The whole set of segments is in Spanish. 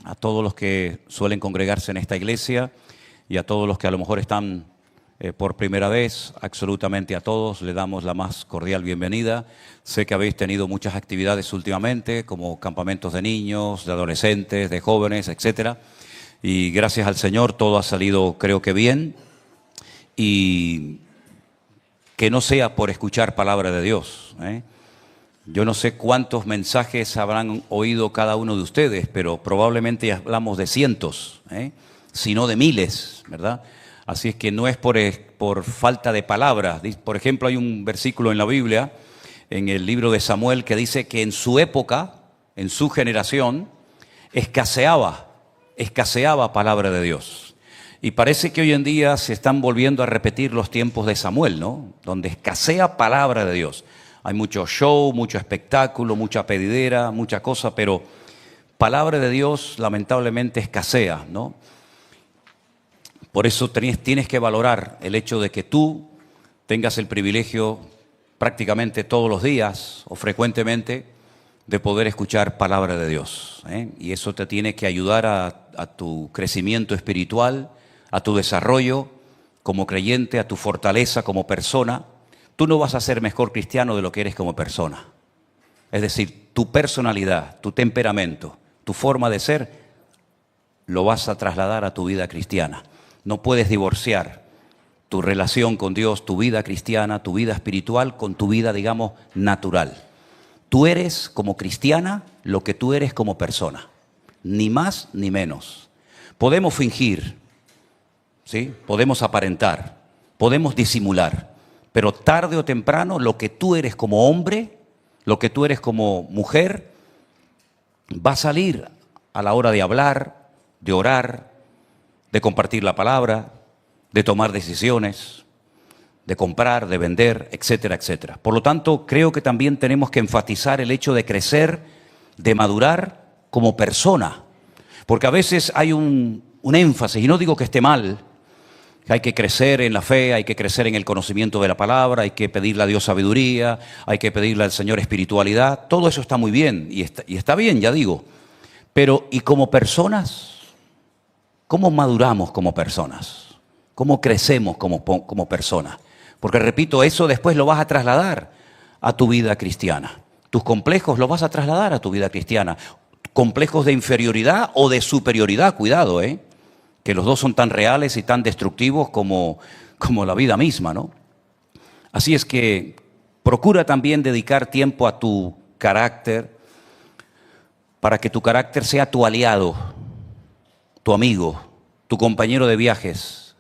a todos los que suelen congregarse en esta iglesia y a todos los que a lo mejor están por primera vez. Absolutamente a todos le damos la más cordial bienvenida. Sé que habéis tenido muchas actividades últimamente, como campamentos de niños, de adolescentes, de jóvenes, etcétera. Y gracias al Señor todo ha salido, creo que bien. Y que no sea por escuchar palabra de Dios, Yo no sé cuántos mensajes habrán oído cada uno de ustedes, pero probablemente hablamos de cientos, sino de miles, ¿verdad? Así es que no es por falta de palabras. Por ejemplo, hay un versículo en la Biblia, en el libro de Samuel, que dice que en su época, en su generación, escaseaba palabra de Dios. Y parece que hoy en día se están volviendo a repetir los tiempos de Samuel, ¿no? Donde escasea palabra de Dios. Hay mucho show, mucho espectáculo, mucha pedidera, mucha cosa, pero palabra de Dios lamentablemente escasea, ¿no? Por eso tienes que valorar el hecho de que tú tengas el privilegio prácticamente todos los días o frecuentemente de poder escuchar palabra de Dios, Y eso te tiene que ayudar a tu crecimiento espiritual, a tu desarrollo como creyente, a tu fortaleza como persona. Tú no vas a ser mejor cristiano de lo que eres como persona. Es decir, tu personalidad, tu temperamento, tu forma de ser, lo vas a trasladar a tu vida cristiana. No puedes divorciar tu relación con Dios, tu vida cristiana, tu vida espiritual, con tu vida, digamos, natural. Tú eres como cristiana lo que tú eres como persona, ni más ni menos. Podemos fingir, ¿sí? Podemos aparentar, podemos disimular, pero tarde o temprano lo que tú eres como hombre, lo que tú eres como mujer, va a salir a la hora de hablar, de orar, de compartir la palabra, de tomar decisiones, de comprar, de vender, etcétera, etcétera. Por lo tanto, creo que también tenemos que enfatizar el hecho de crecer, de madurar como persona. Porque a veces hay un énfasis, y no digo que esté mal, que hay que crecer en la fe, hay que crecer en el conocimiento de la palabra, hay que pedirle a Dios sabiduría, hay que pedirle al Señor espiritualidad. Todo eso está muy bien, y está bien, ya digo. Pero, ¿y como personas? ¿Cómo maduramos como personas? ¿Cómo crecemos como personas? Porque repito, eso después lo vas a trasladar a tu vida cristiana. Tus complejos los vas a trasladar a tu vida cristiana. Complejos de inferioridad o de superioridad, cuidado, que los dos son tan reales y tan destructivos como la vida misma, ¿no? Así es que procura también dedicar tiempo a tu carácter, para que tu carácter sea tu aliado, tu amigo, tu compañero de viajes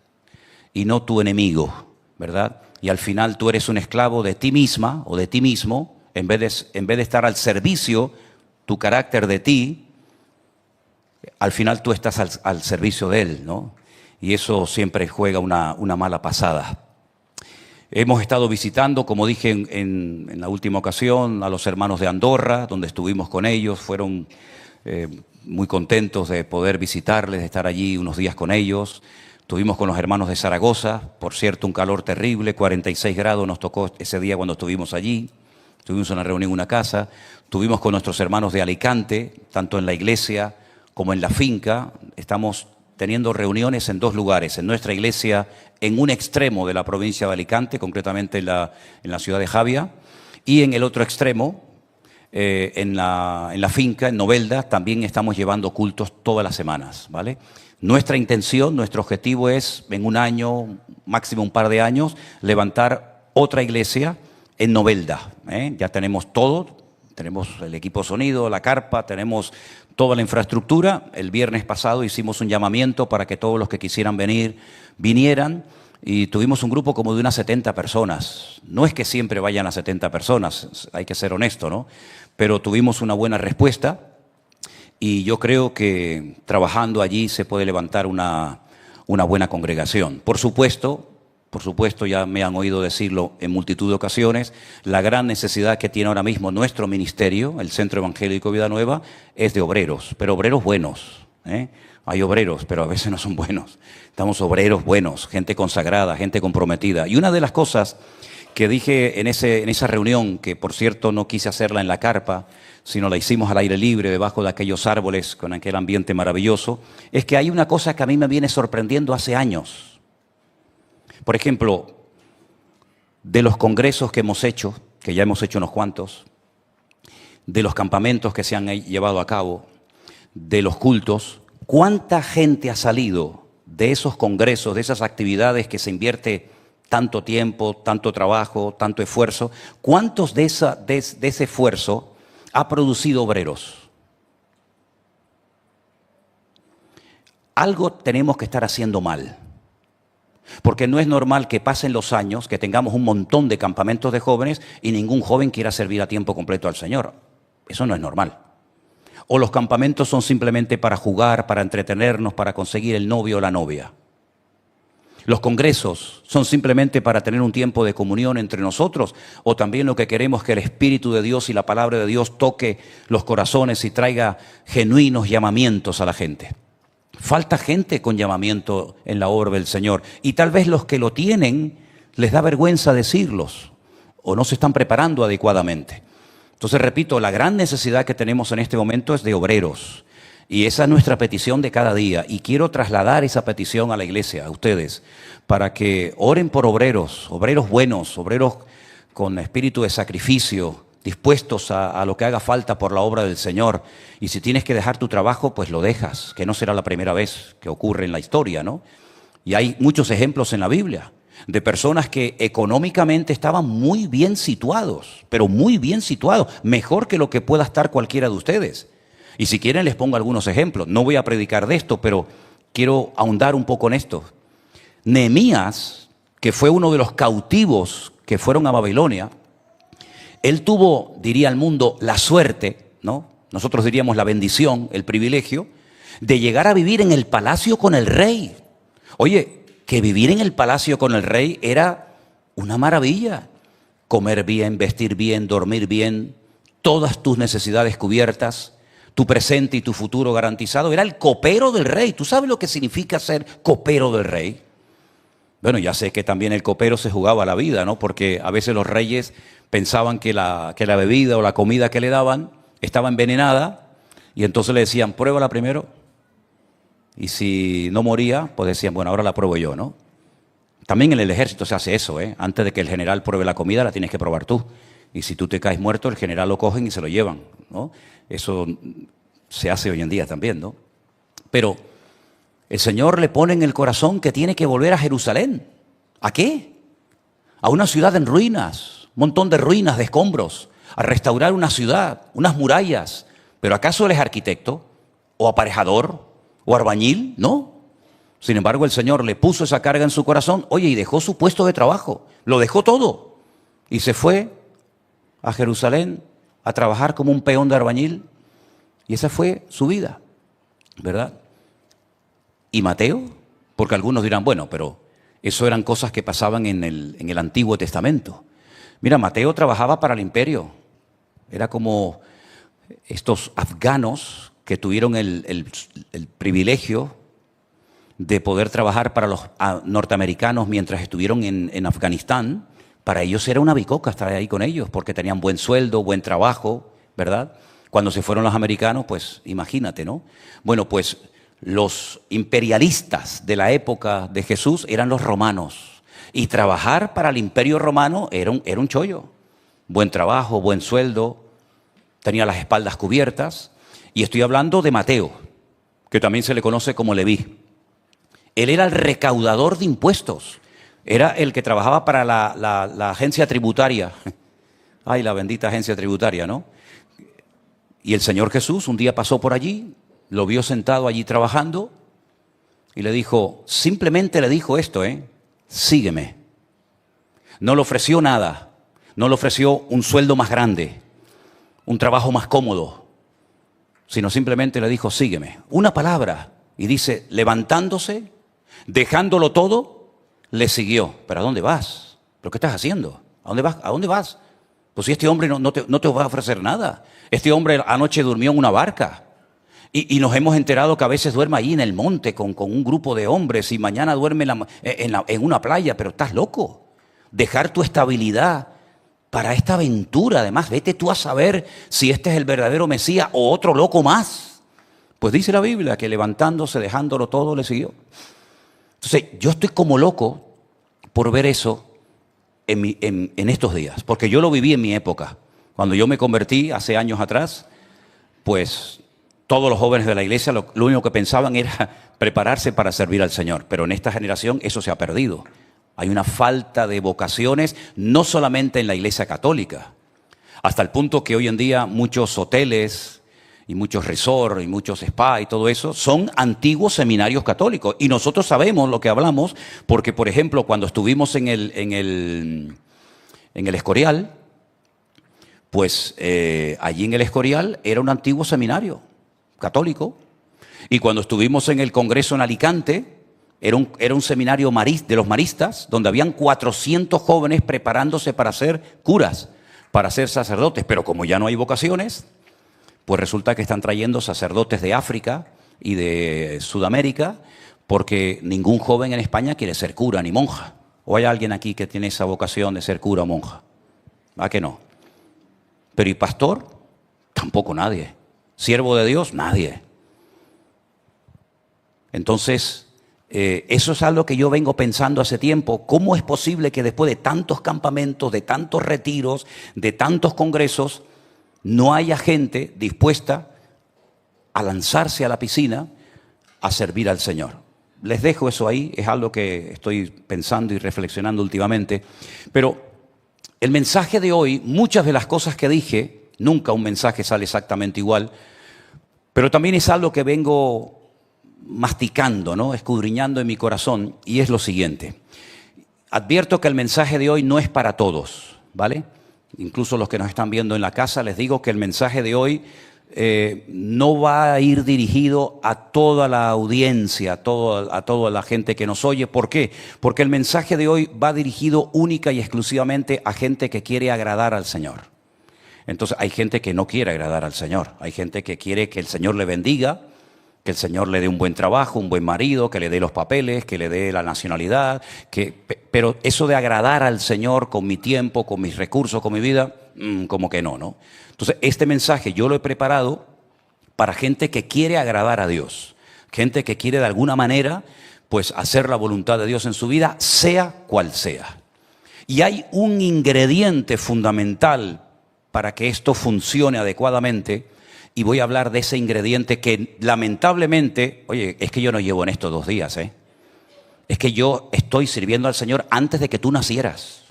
y no tu enemigo, ¿verdad? Y al final tú eres un esclavo de ti misma o de ti mismo, en vez de estar al servicio, tu carácter de ti, al final tú estás al servicio de él, ¿no? Y eso siempre juega una mala pasada. Hemos estado visitando, como dije en la última ocasión, a los hermanos de Andorra, donde estuvimos con ellos. Fueron muy contentos de poder visitarles, de estar allí unos días con ellos. Estuvimos con los hermanos de Zaragoza, por cierto, un calor terrible, 46 grados nos tocó ese día cuando estuvimos allí. Tuvimos una reunión en una casa. Estuvimos con nuestros hermanos de Alicante, tanto en la iglesia como en la finca. Estamos teniendo reuniones en dos lugares, en nuestra iglesia en un extremo de la provincia de Alicante, concretamente en la ciudad de Javia, y en el otro extremo, en la finca, en Novelda, también estamos llevando cultos todas las semanas, ¿vale? Nuestra intención, nuestro objetivo es, en un año, máximo un par de años, levantar otra iglesia en Novelda, Ya tenemos todo, tenemos el equipo sonido, la carpa, tenemos toda la infraestructura. El viernes pasado hicimos un llamamiento para que todos los que quisieran venir, vinieran, y tuvimos un grupo como de unas 70 personas. No es que siempre vayan a 70 personas, hay que ser honesto, ¿no? Pero tuvimos una buena respuesta y yo creo que trabajando allí se puede levantar una buena congregación. Por supuesto, ya me han oído decirlo en multitud de ocasiones, la gran necesidad que tiene ahora mismo nuestro ministerio, el Centro Evangélico Vida Nueva, es de obreros, pero obreros buenos, Hay obreros, pero a veces no son buenos. Estamos obreros buenos, gente consagrada, gente comprometida. Y una de las cosas que dije en esa reunión, que por cierto no quise hacerla en la carpa, sino la hicimos al aire libre, debajo de aquellos árboles, con aquel ambiente maravilloso, es que hay una cosa que a mí me viene sorprendiendo hace años. Por ejemplo, de los congresos que hemos hecho, que ya hemos hecho unos cuantos, de los campamentos que se han llevado a cabo, de los cultos, ¿cuánta gente ha salido de esos congresos, de esas actividades que se invierte tanto tiempo, tanto trabajo, tanto esfuerzo? ¿Cuántos de ese esfuerzo ha producido obreros? Algo tenemos que estar haciendo mal. Porque no es normal que pasen los años, que tengamos un montón de campamentos de jóvenes y ningún joven quiera servir a tiempo completo al Señor. Eso no es normal. O los campamentos son simplemente para jugar, para entretenernos, para conseguir el novio o la novia. Los congresos son simplemente para tener un tiempo de comunión entre nosotros, o también lo que queremos es que el Espíritu de Dios y la palabra de Dios toque los corazones y traiga genuinos llamamientos a la gente. Falta gente con llamamiento en la obra del Señor, y tal vez los que lo tienen les da vergüenza decirlos o no se están preparando adecuadamente. Entonces, repito, la gran necesidad que tenemos en este momento es de obreros, y esa es nuestra petición de cada día, y quiero trasladar esa petición a la iglesia, a ustedes, para que oren por obreros, obreros buenos, obreros con espíritu de sacrificio, dispuestos a lo que haga falta por la obra del Señor. Y si tienes que dejar tu trabajo, pues lo dejas, que no será la primera vez que ocurre en la historia, ¿no? Y hay muchos ejemplos en la Biblia de personas que económicamente estaban muy bien situados, pero muy bien situados, mejor que lo que pueda estar cualquiera de ustedes. Y si quieren les pongo algunos ejemplos. No voy a predicar de esto, pero quiero ahondar un poco en esto. Nehemías, que fue uno de los cautivos que fueron a Babilonia, él tuvo, diría el mundo, la suerte, ¿no? Nosotros diríamos la bendición, el privilegio, de llegar a vivir en el palacio con el rey. Oye, que vivir en el palacio con el rey era una maravilla. Comer bien, vestir bien, dormir bien, todas tus necesidades cubiertas, tu presente y tu futuro garantizado. Era el copero del rey. ¿Tú sabes lo que significa ser copero del rey? Bueno, ya sé que también el copero se jugaba la vida, ¿no? Porque a veces los reyes pensaban que la bebida o la comida que le daban estaba envenenada y entonces le decían, pruébala primero. Y si no moría, pues decían, bueno, ahora la pruebo yo, ¿no? También en el ejército se hace eso, ¿eh? Antes de que el general pruebe la comida, la tienes que probar tú. Y si tú te caes muerto, el general lo cogen y se lo llevan, ¿no? Eso se hace hoy en día también, ¿no? Pero el Señor le pone en el corazón que tiene que volver a Jerusalén. ¿A qué? A una ciudad en ruinas, un montón de ruinas, de escombros, a restaurar una ciudad, unas murallas. ¿Pero acaso él es arquitecto? ¿O aparejador? ¿O albañil? No. Sin embargo, el Señor le puso esa carga en su corazón, oye, y dejó su puesto de trabajo, lo dejó todo. Y se fue a Jerusalén a trabajar como un peón de albañil. Y esa fue su vida, ¿verdad? ¿Y Mateo? Porque algunos dirán, bueno, pero eso eran cosas que pasaban en el Antiguo Testamento. Mira, Mateo trabajaba para el imperio. Era como estos afganos que tuvieron el privilegio de poder trabajar para los norteamericanos mientras estuvieron en Afganistán. Para ellos era una bicoca estar ahí con ellos, porque tenían buen sueldo, buen trabajo, ¿verdad? Cuando se fueron los americanos, pues imagínate, ¿no? Bueno, pues los imperialistas de la época de Jesús eran los romanos. Y trabajar para el imperio romano era un chollo. Buen trabajo, buen sueldo, tenía las espaldas cubiertas. Y estoy hablando de Mateo, que también se le conoce como Leví. Él era el recaudador de impuestos. Era el que trabajaba para la agencia tributaria. Ay, la bendita agencia tributaria, ¿no? Y el Señor Jesús un día pasó por allí, lo vio sentado allí trabajando y le dijo, simplemente le dijo esto, sígueme. No le ofreció nada, no le ofreció un sueldo más grande, un trabajo más cómodo, sino simplemente le dijo, sígueme. Una palabra, y dice, levantándose, dejándolo todo, le siguió. ¿Pero a dónde vas? ¿Pero qué estás haciendo? ¿A dónde vas? ¿A dónde vas? Pues si este hombre no te va a ofrecer nada. Este hombre anoche durmió en una barca. Y nos hemos enterado que a veces duerme ahí en el monte con un grupo de hombres y mañana duerme en una playa. Pero estás loco. dejar tu estabilidad para esta aventura. Además, vete tú a saber si este es el verdadero Mesías o otro loco más. Pues dice la Biblia que levantándose, dejándolo todo, le siguió. Entonces, yo estoy como loco por ver eso en estos días, porque yo lo viví en mi época. Cuando yo me convertí hace años atrás, pues todos los jóvenes de la iglesia lo único que pensaban era prepararse para servir al Señor. Pero en esta generación eso se ha perdido. Hay una falta de vocaciones, no solamente en la iglesia católica, hasta el punto que hoy en día muchos hoteles y muchos resorts y muchos spa y todo eso son antiguos seminarios católicos. Y nosotros sabemos lo que hablamos porque, por ejemplo, cuando estuvimos en el Escorial, pues allí en el Escorial era un antiguo seminario católico. Y cuando estuvimos en el Congreso en Alicante, era un seminario de los maristas, donde habían 400 jóvenes preparándose para ser curas, para ser sacerdotes. Pero como ya no hay vocaciones, pues resulta que están trayendo sacerdotes de África y de Sudamérica, porque ningún joven en España quiere ser cura ni monja. ¿O hay alguien aquí que tiene esa vocación de ser cura o monja? ¿A que no? Pero ¿y pastor? Tampoco nadie. ¿Siervo de Dios? Nadie. Entonces, eso es algo que yo vengo pensando hace tiempo. ¿Cómo es posible que después de tantos campamentos, de tantos retiros, de tantos congresos, no haya gente dispuesta a lanzarse a la piscina a servir al Señor? Les dejo eso ahí, es algo que estoy pensando y reflexionando últimamente. Pero el mensaje de hoy, muchas de las cosas que dije, nunca un mensaje sale exactamente igual, pero también es algo que vengo masticando, ¿no? Escudriñando en mi corazón, y es lo siguiente. Advierto que el mensaje de hoy no es para todos, ¿vale? Incluso los que nos están viendo en la casa, les digo que el mensaje de hoy no va a ir dirigido a toda la audiencia, a toda la gente que nos oye. ¿Por qué? Porque el mensaje de hoy va dirigido única y exclusivamente a gente que quiere agradar al Señor. Entonces hay gente que no quiere agradar al Señor, hay gente que quiere que el Señor le bendiga, que el Señor le dé un buen trabajo, un buen marido, que le dé los papeles, que le dé la nacionalidad, pero eso de agradar al Señor con mi tiempo, con mis recursos, con mi vida, como que no. Entonces, este mensaje yo lo he preparado para gente que quiere agradar a Dios, gente que quiere de alguna manera, pues, hacer la voluntad de Dios en su vida, sea cual sea. Y hay un ingrediente fundamental para que esto funcione adecuadamente, y voy a hablar de ese ingrediente que lamentablemente, oye, es que yo no llevo en esto 2 días, es que yo estoy sirviendo al Señor antes de que tú nacieras.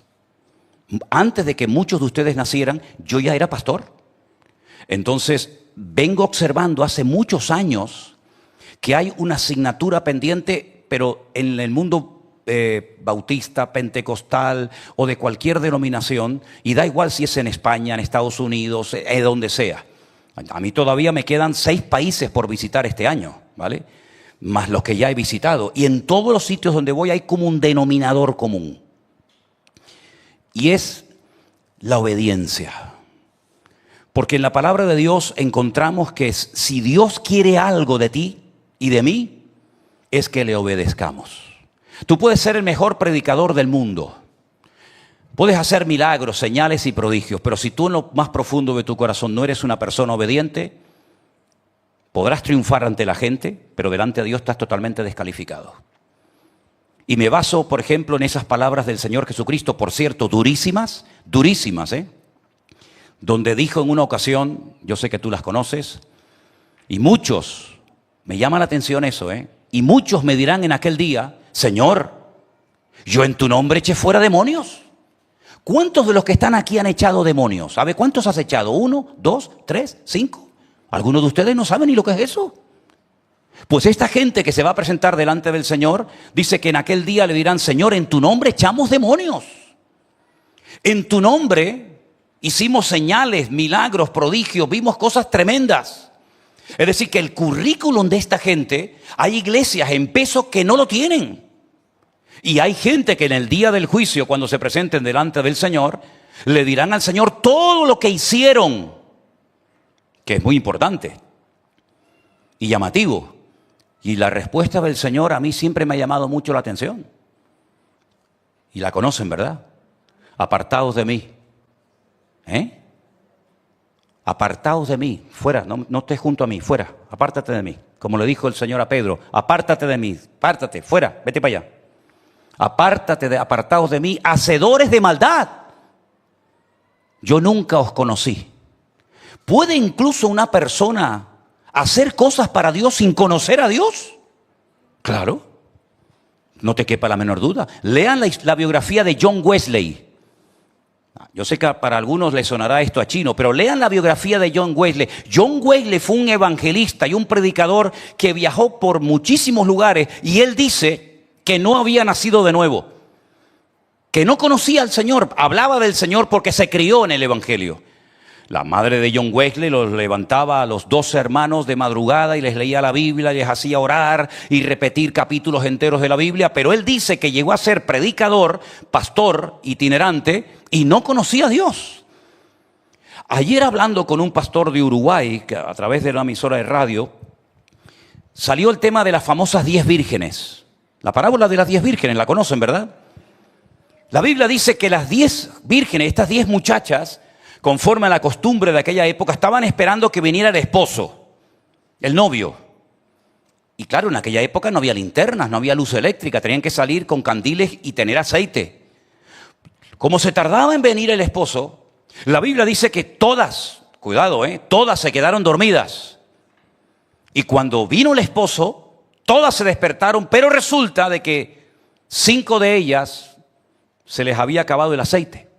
Antes de que muchos de ustedes nacieran, yo ya era pastor. Entonces, vengo observando hace muchos años que hay una asignatura pendiente, pero en el mundo bautista, pentecostal o de cualquier denominación, y da igual si es en España, en Estados Unidos, donde sea. A mí todavía me quedan 6 países por visitar este año, ¿vale? Más los que ya he visitado. Y en todos los sitios donde voy hay como un denominador común. Y es la obediencia. Porque en la palabra de Dios encontramos que si Dios quiere algo de ti y de mí, es que le obedezcamos. Tú puedes ser el mejor predicador del mundo. Puedes hacer milagros, señales y prodigios, pero si tú en lo más profundo de tu corazón no eres una persona obediente, podrás triunfar ante la gente, pero delante de Dios estás totalmente descalificado. Y me baso, por ejemplo, en esas palabras del Señor Jesucristo, por cierto, durísimas, donde dijo en una ocasión, yo sé que tú las conoces, y muchos, me llama la atención eso, y muchos me dirán en aquel día, Señor, yo en tu nombre eché fuera demonios. ¿Cuántos de los que están aquí han echado demonios? ¿Sabe cuántos has echado? 1, 2, 3, 5. Algunos de ustedes no saben ni lo que es eso. Pues esta gente que se va a presentar delante del Señor, dice que en aquel día le dirán, Señor, en tu nombre echamos demonios. En tu nombre hicimos señales, milagros, prodigios, vimos cosas tremendas. Es decir, que el currículum de esta gente, hay iglesias en peso que no lo tienen. Y hay gente que en el día del juicio, cuando se presenten delante del Señor, le dirán al Señor todo lo que hicieron, que es muy importante y llamativo. Y la respuesta del Señor a mí siempre me ha llamado mucho la atención. Y la conocen, ¿verdad? Apartaos de mí. Apartaos de mí, fuera, no estés junto a mí, fuera, apártate de mí. Como le dijo el Señor a Pedro, apártate de mí, apártate, fuera, vete para allá. Apartaos de mí, hacedores de maldad. Yo nunca os conocí. ¿Puede incluso una persona hacer cosas para Dios sin conocer a Dios? Claro, no te quepa la menor duda. Lean la biografía de John Wesley. Yo sé que para algunos les sonará esto a chino, pero lean la biografía de John Wesley. John Wesley fue un evangelista y un predicador que viajó por muchísimos lugares y él dice que no había nacido de nuevo, que no conocía al Señor, hablaba del Señor porque se crió en el evangelio. La madre de John Wesley los levantaba a los 12 hermanos de madrugada y les leía la Biblia, les hacía orar y repetir capítulos enteros de la Biblia, pero él dice que llegó a ser predicador, pastor itinerante y no conocía a Dios. Ayer hablando con un pastor de Uruguay, que a través de una emisora de radio, salió el tema de las famosas 10 vírgenes. La parábola de las 10 vírgenes, la conocen, ¿verdad? La Biblia dice que las 10 vírgenes, estas 10 muchachas, conforme a la costumbre de aquella época, estaban esperando que viniera el esposo, el novio. Y claro, en aquella época no había linternas, no había luz eléctrica, tenían que salir con candiles y tener aceite. Como se tardaba en venir el esposo, la Biblia dice que todas, cuidado, todas se quedaron dormidas. Y cuando vino el esposo, todas se despertaron, pero resulta de que 5 de ellas se les había acabado el aceite.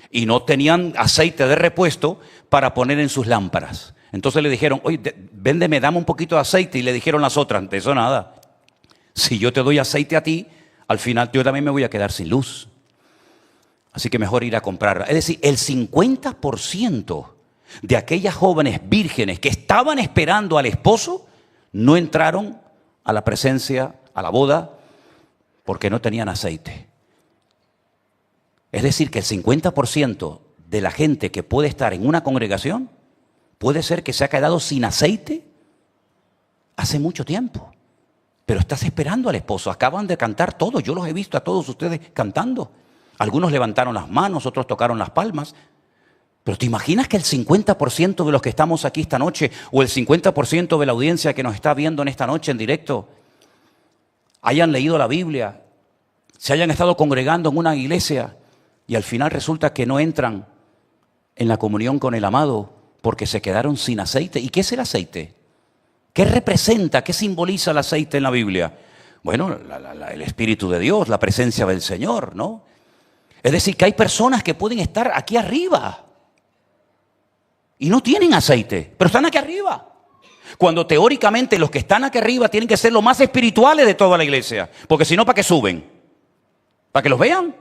Y no tenían aceite de repuesto para poner en sus lámparas. Entonces le dijeron, oye, véndeme, dame un poquito de aceite. Y le dijeron las otras, de eso nada. Si yo te doy aceite a ti, al final yo también me voy a quedar sin luz. Así que mejor ir a comprarla. Es decir, el 50% de aquellas jóvenes vírgenes que estaban esperando al esposo no entraron a la presencia, a la boda, porque no tenían aceite. Es decir, que el 50% de la gente que puede estar en una congregación puede ser que se ha quedado sin aceite hace mucho tiempo. Pero estás esperando al esposo. Acaban de cantar todos. Yo los he visto a todos ustedes cantando. Algunos levantaron las manos, otros tocaron las palmas. Pero ¿te imaginas que el 50% de los que estamos aquí esta noche o el 50% de la audiencia que nos está viendo en esta noche en directo hayan leído la Biblia, se hayan estado congregando en una iglesia y al final resulta que no entran en la comunión con el amado porque se quedaron sin aceite? ¿Y qué es el aceite? ¿Qué representa, qué simboliza el aceite en la Biblia? Bueno, el Espíritu de Dios, la presencia del Señor, ¿no? Es decir, que hay personas que pueden estar aquí arriba y no tienen aceite, pero están aquí arriba. Cuando teóricamente los que están aquí arriba tienen que ser los más espirituales de toda la iglesia, porque si no, ¿para qué suben? ¿Para que los vean?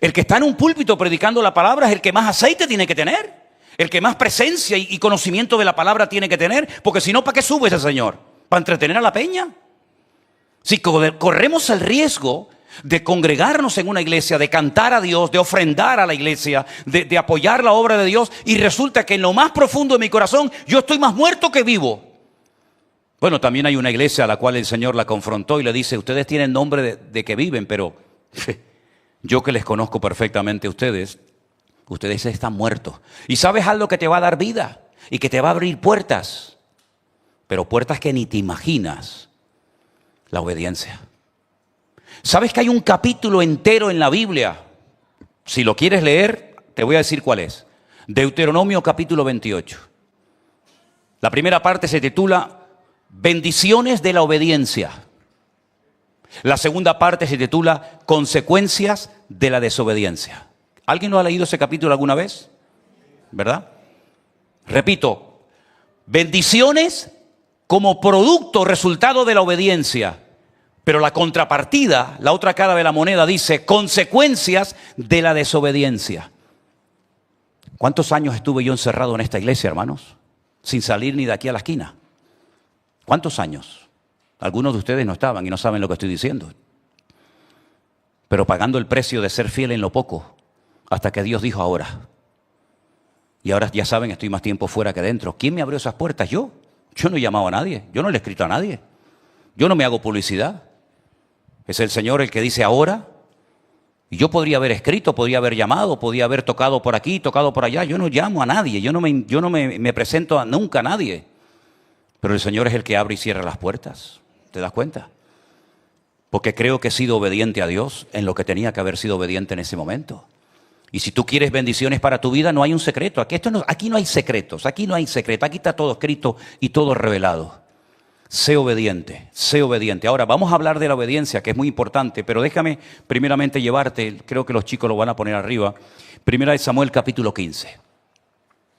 El que está en un púlpito predicando la palabra es el que más aceite tiene que tener, el que más presencia y conocimiento de la palabra tiene que tener, porque si no, ¿para qué sube ese señor? ¿Para entretener a la peña? Si corremos el riesgo de congregarnos en una iglesia, de cantar a Dios, de ofrendar a la iglesia, de apoyar la obra de Dios, y resulta que en lo más profundo de mi corazón yo estoy más muerto que vivo. Bueno, también hay una iglesia a la cual el Señor la confrontó y le dice, ustedes tienen nombre de que viven, pero yo que les conozco perfectamente a ustedes están muertos. ¿Y sabes algo que te va a dar vida y que te va a abrir puertas? Pero puertas que ni te imaginas. La obediencia. ¿Sabes que hay un capítulo entero en la Biblia? Si lo quieres leer, te voy a decir cuál es. Deuteronomio capítulo 28. La primera parte se titula Bendiciones de la obediencia. La segunda parte se titula Consecuencias de la desobediencia. ¿Alguien lo ha leído ese capítulo alguna vez? ¿Verdad? Repito, bendiciones como producto, resultado de la obediencia. Pero la contrapartida, la otra cara de la moneda dice consecuencias de la desobediencia. ¿Cuántos años estuve yo encerrado en esta iglesia, hermanos? Sin salir ni de aquí a la esquina. ¿Cuántos años? Algunos de ustedes no estaban y no saben lo que estoy diciendo. Pero pagando el precio de ser fiel en lo poco, hasta que Dios dijo ahora. Y ahora ya saben, estoy más tiempo fuera que dentro. ¿Quién me abrió esas puertas? Yo. Yo no he llamado a nadie. Yo no le he escrito a nadie. Yo no me hago publicidad. Es el Señor el que dice ahora Y yo podría haber escrito, podría haber llamado, podría haber tocado por aquí, tocado por allá. Yo no llamo a nadie, yo no me presento nunca a nadie. Pero el Señor es el que abre y cierra las puertas. ¿Te das cuenta? Porque creo que he sido obediente a Dios en lo que tenía que haber sido obediente en ese momento. Y si tú quieres bendiciones para tu vida, no hay un secreto. Aquí no hay secretos, aquí no hay secreto. Aquí está todo escrito y todo revelado. Sé obediente, sé obediente. Ahora, vamos a hablar de la obediencia, que es muy importante, pero déjame primeramente llevarte, creo que los chicos lo van a poner arriba, 1 Samuel capítulo 15.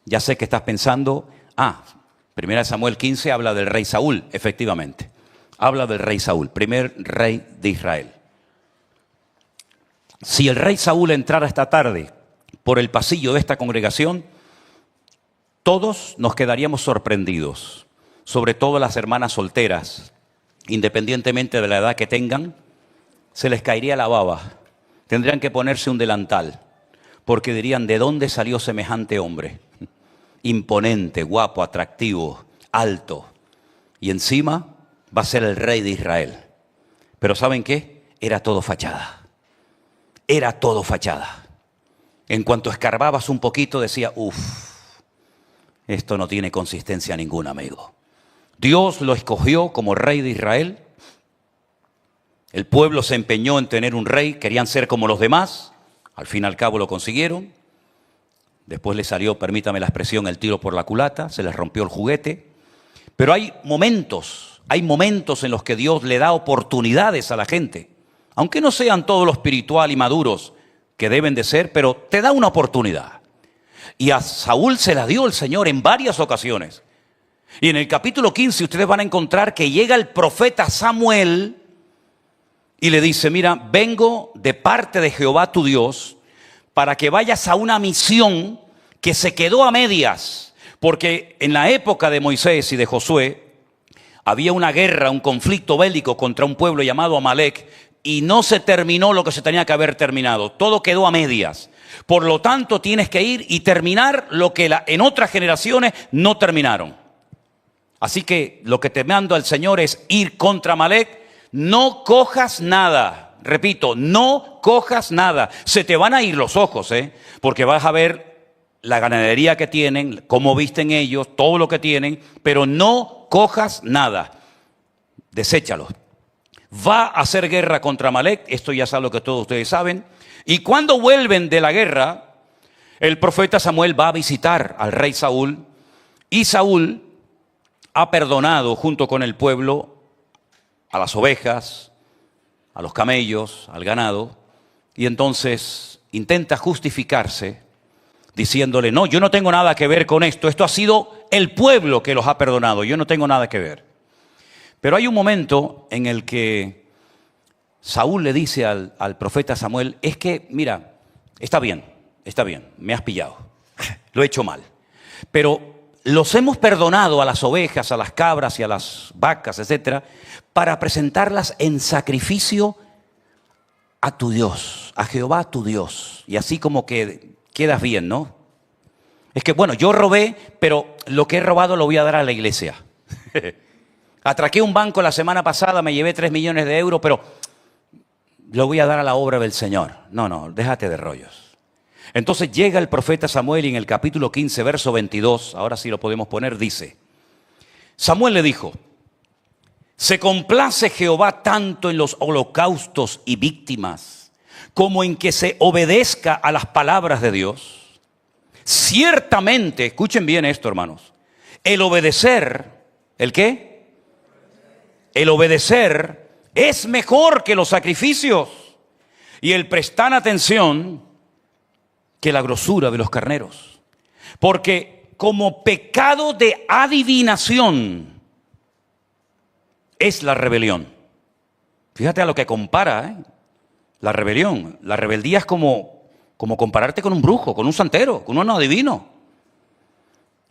Ya sé que estás pensando, 1 Samuel 15 habla del rey Saúl, efectivamente. Habla del rey Saúl, primer rey de Israel. Si el rey Saúl entrara esta tarde por el pasillo de esta congregación, todos nos quedaríamos sorprendidos, sobre todo las hermanas solteras, independientemente de la edad que tengan, se les caería la baba, tendrían que ponerse un delantal, porque dirían, ¿de dónde salió semejante hombre? Imponente, guapo, atractivo, alto, y encima va a ser el rey de Israel. Pero ¿saben qué? Era todo fachada. Era todo fachada. En cuanto escarbabas un poquito decía, esto no tiene consistencia ninguna, amigo. Dios lo escogió como rey de Israel. El pueblo se empeñó en tener un rey, querían ser como los demás. Al fin y al cabo lo consiguieron. Después le salió, permítame la expresión, el tiro por la culata, se les rompió el juguete. Pero hay momentos en los que Dios le da oportunidades a la gente. Aunque no sean todos los espiritual y maduros que deben de ser, pero te da una oportunidad. Y a Saúl se la dio el Señor en varias ocasiones. Y en el capítulo 15 ustedes van a encontrar que llega el profeta Samuel y le dice, mira, vengo de parte de Jehová tu Dios para que vayas a una misión que se quedó a medias. Porque en la época de Moisés y de Josué había una guerra, un conflicto bélico contra un pueblo llamado Amalek y no se terminó lo que se tenía que haber terminado. Todo quedó a medias. Por lo tanto, tienes que ir y terminar lo que en otras generaciones no terminaron. Así que lo que te mando al Señor es ir contra Amalek. No cojas nada. Repito, no cojas nada. Se te van a ir los ojos, porque vas a ver la ganadería que tienen, cómo visten ellos, todo lo que tienen, pero no cojas nada. Deséchalo. Va a hacer guerra contra Amalek, esto ya es algo que todos ustedes saben. Y cuando vuelven de la guerra, el profeta Samuel va a visitar al rey Saúl. Y Saúl ha perdonado junto con el pueblo a las ovejas, a los camellos, al ganado. Y entonces intenta justificarse diciéndole, no, yo no tengo nada que ver con esto. Esto ha sido el pueblo que los ha perdonado, yo no tengo nada que ver. Pero hay un momento en el que Saúl le dice al profeta Samuel, es que, mira, está bien, me has pillado, lo he hecho mal. Pero los hemos perdonado a las ovejas, a las cabras y a las vacas, etcétera, para presentarlas en sacrificio a tu Dios, a Jehová tu Dios. Y así como que quedas bien, ¿no? Es que, bueno, yo robé, pero lo que he robado lo voy a dar a la iglesia. Atraqué un banco la semana pasada, me llevé 3 millones de euros, pero lo voy a dar a la obra del Señor. No, déjate de rollos. Entonces llega el profeta Samuel y en el capítulo 15, verso 22, ahora sí lo podemos poner, dice, Samuel le dijo, ¿se complace Jehová tanto en los holocaustos y víctimas como en que se obedezca a las palabras de Dios? Ciertamente, escuchen bien esto, hermanos, el obedecer, ¿el qué? El obedecer es mejor que los sacrificios y el prestar atención que la grosura de los carneros. Porque como pecado de adivinación es la rebelión. Fíjate a lo que compara, la rebelión. La rebeldía es como compararte con un brujo, con un santero, con un adivino.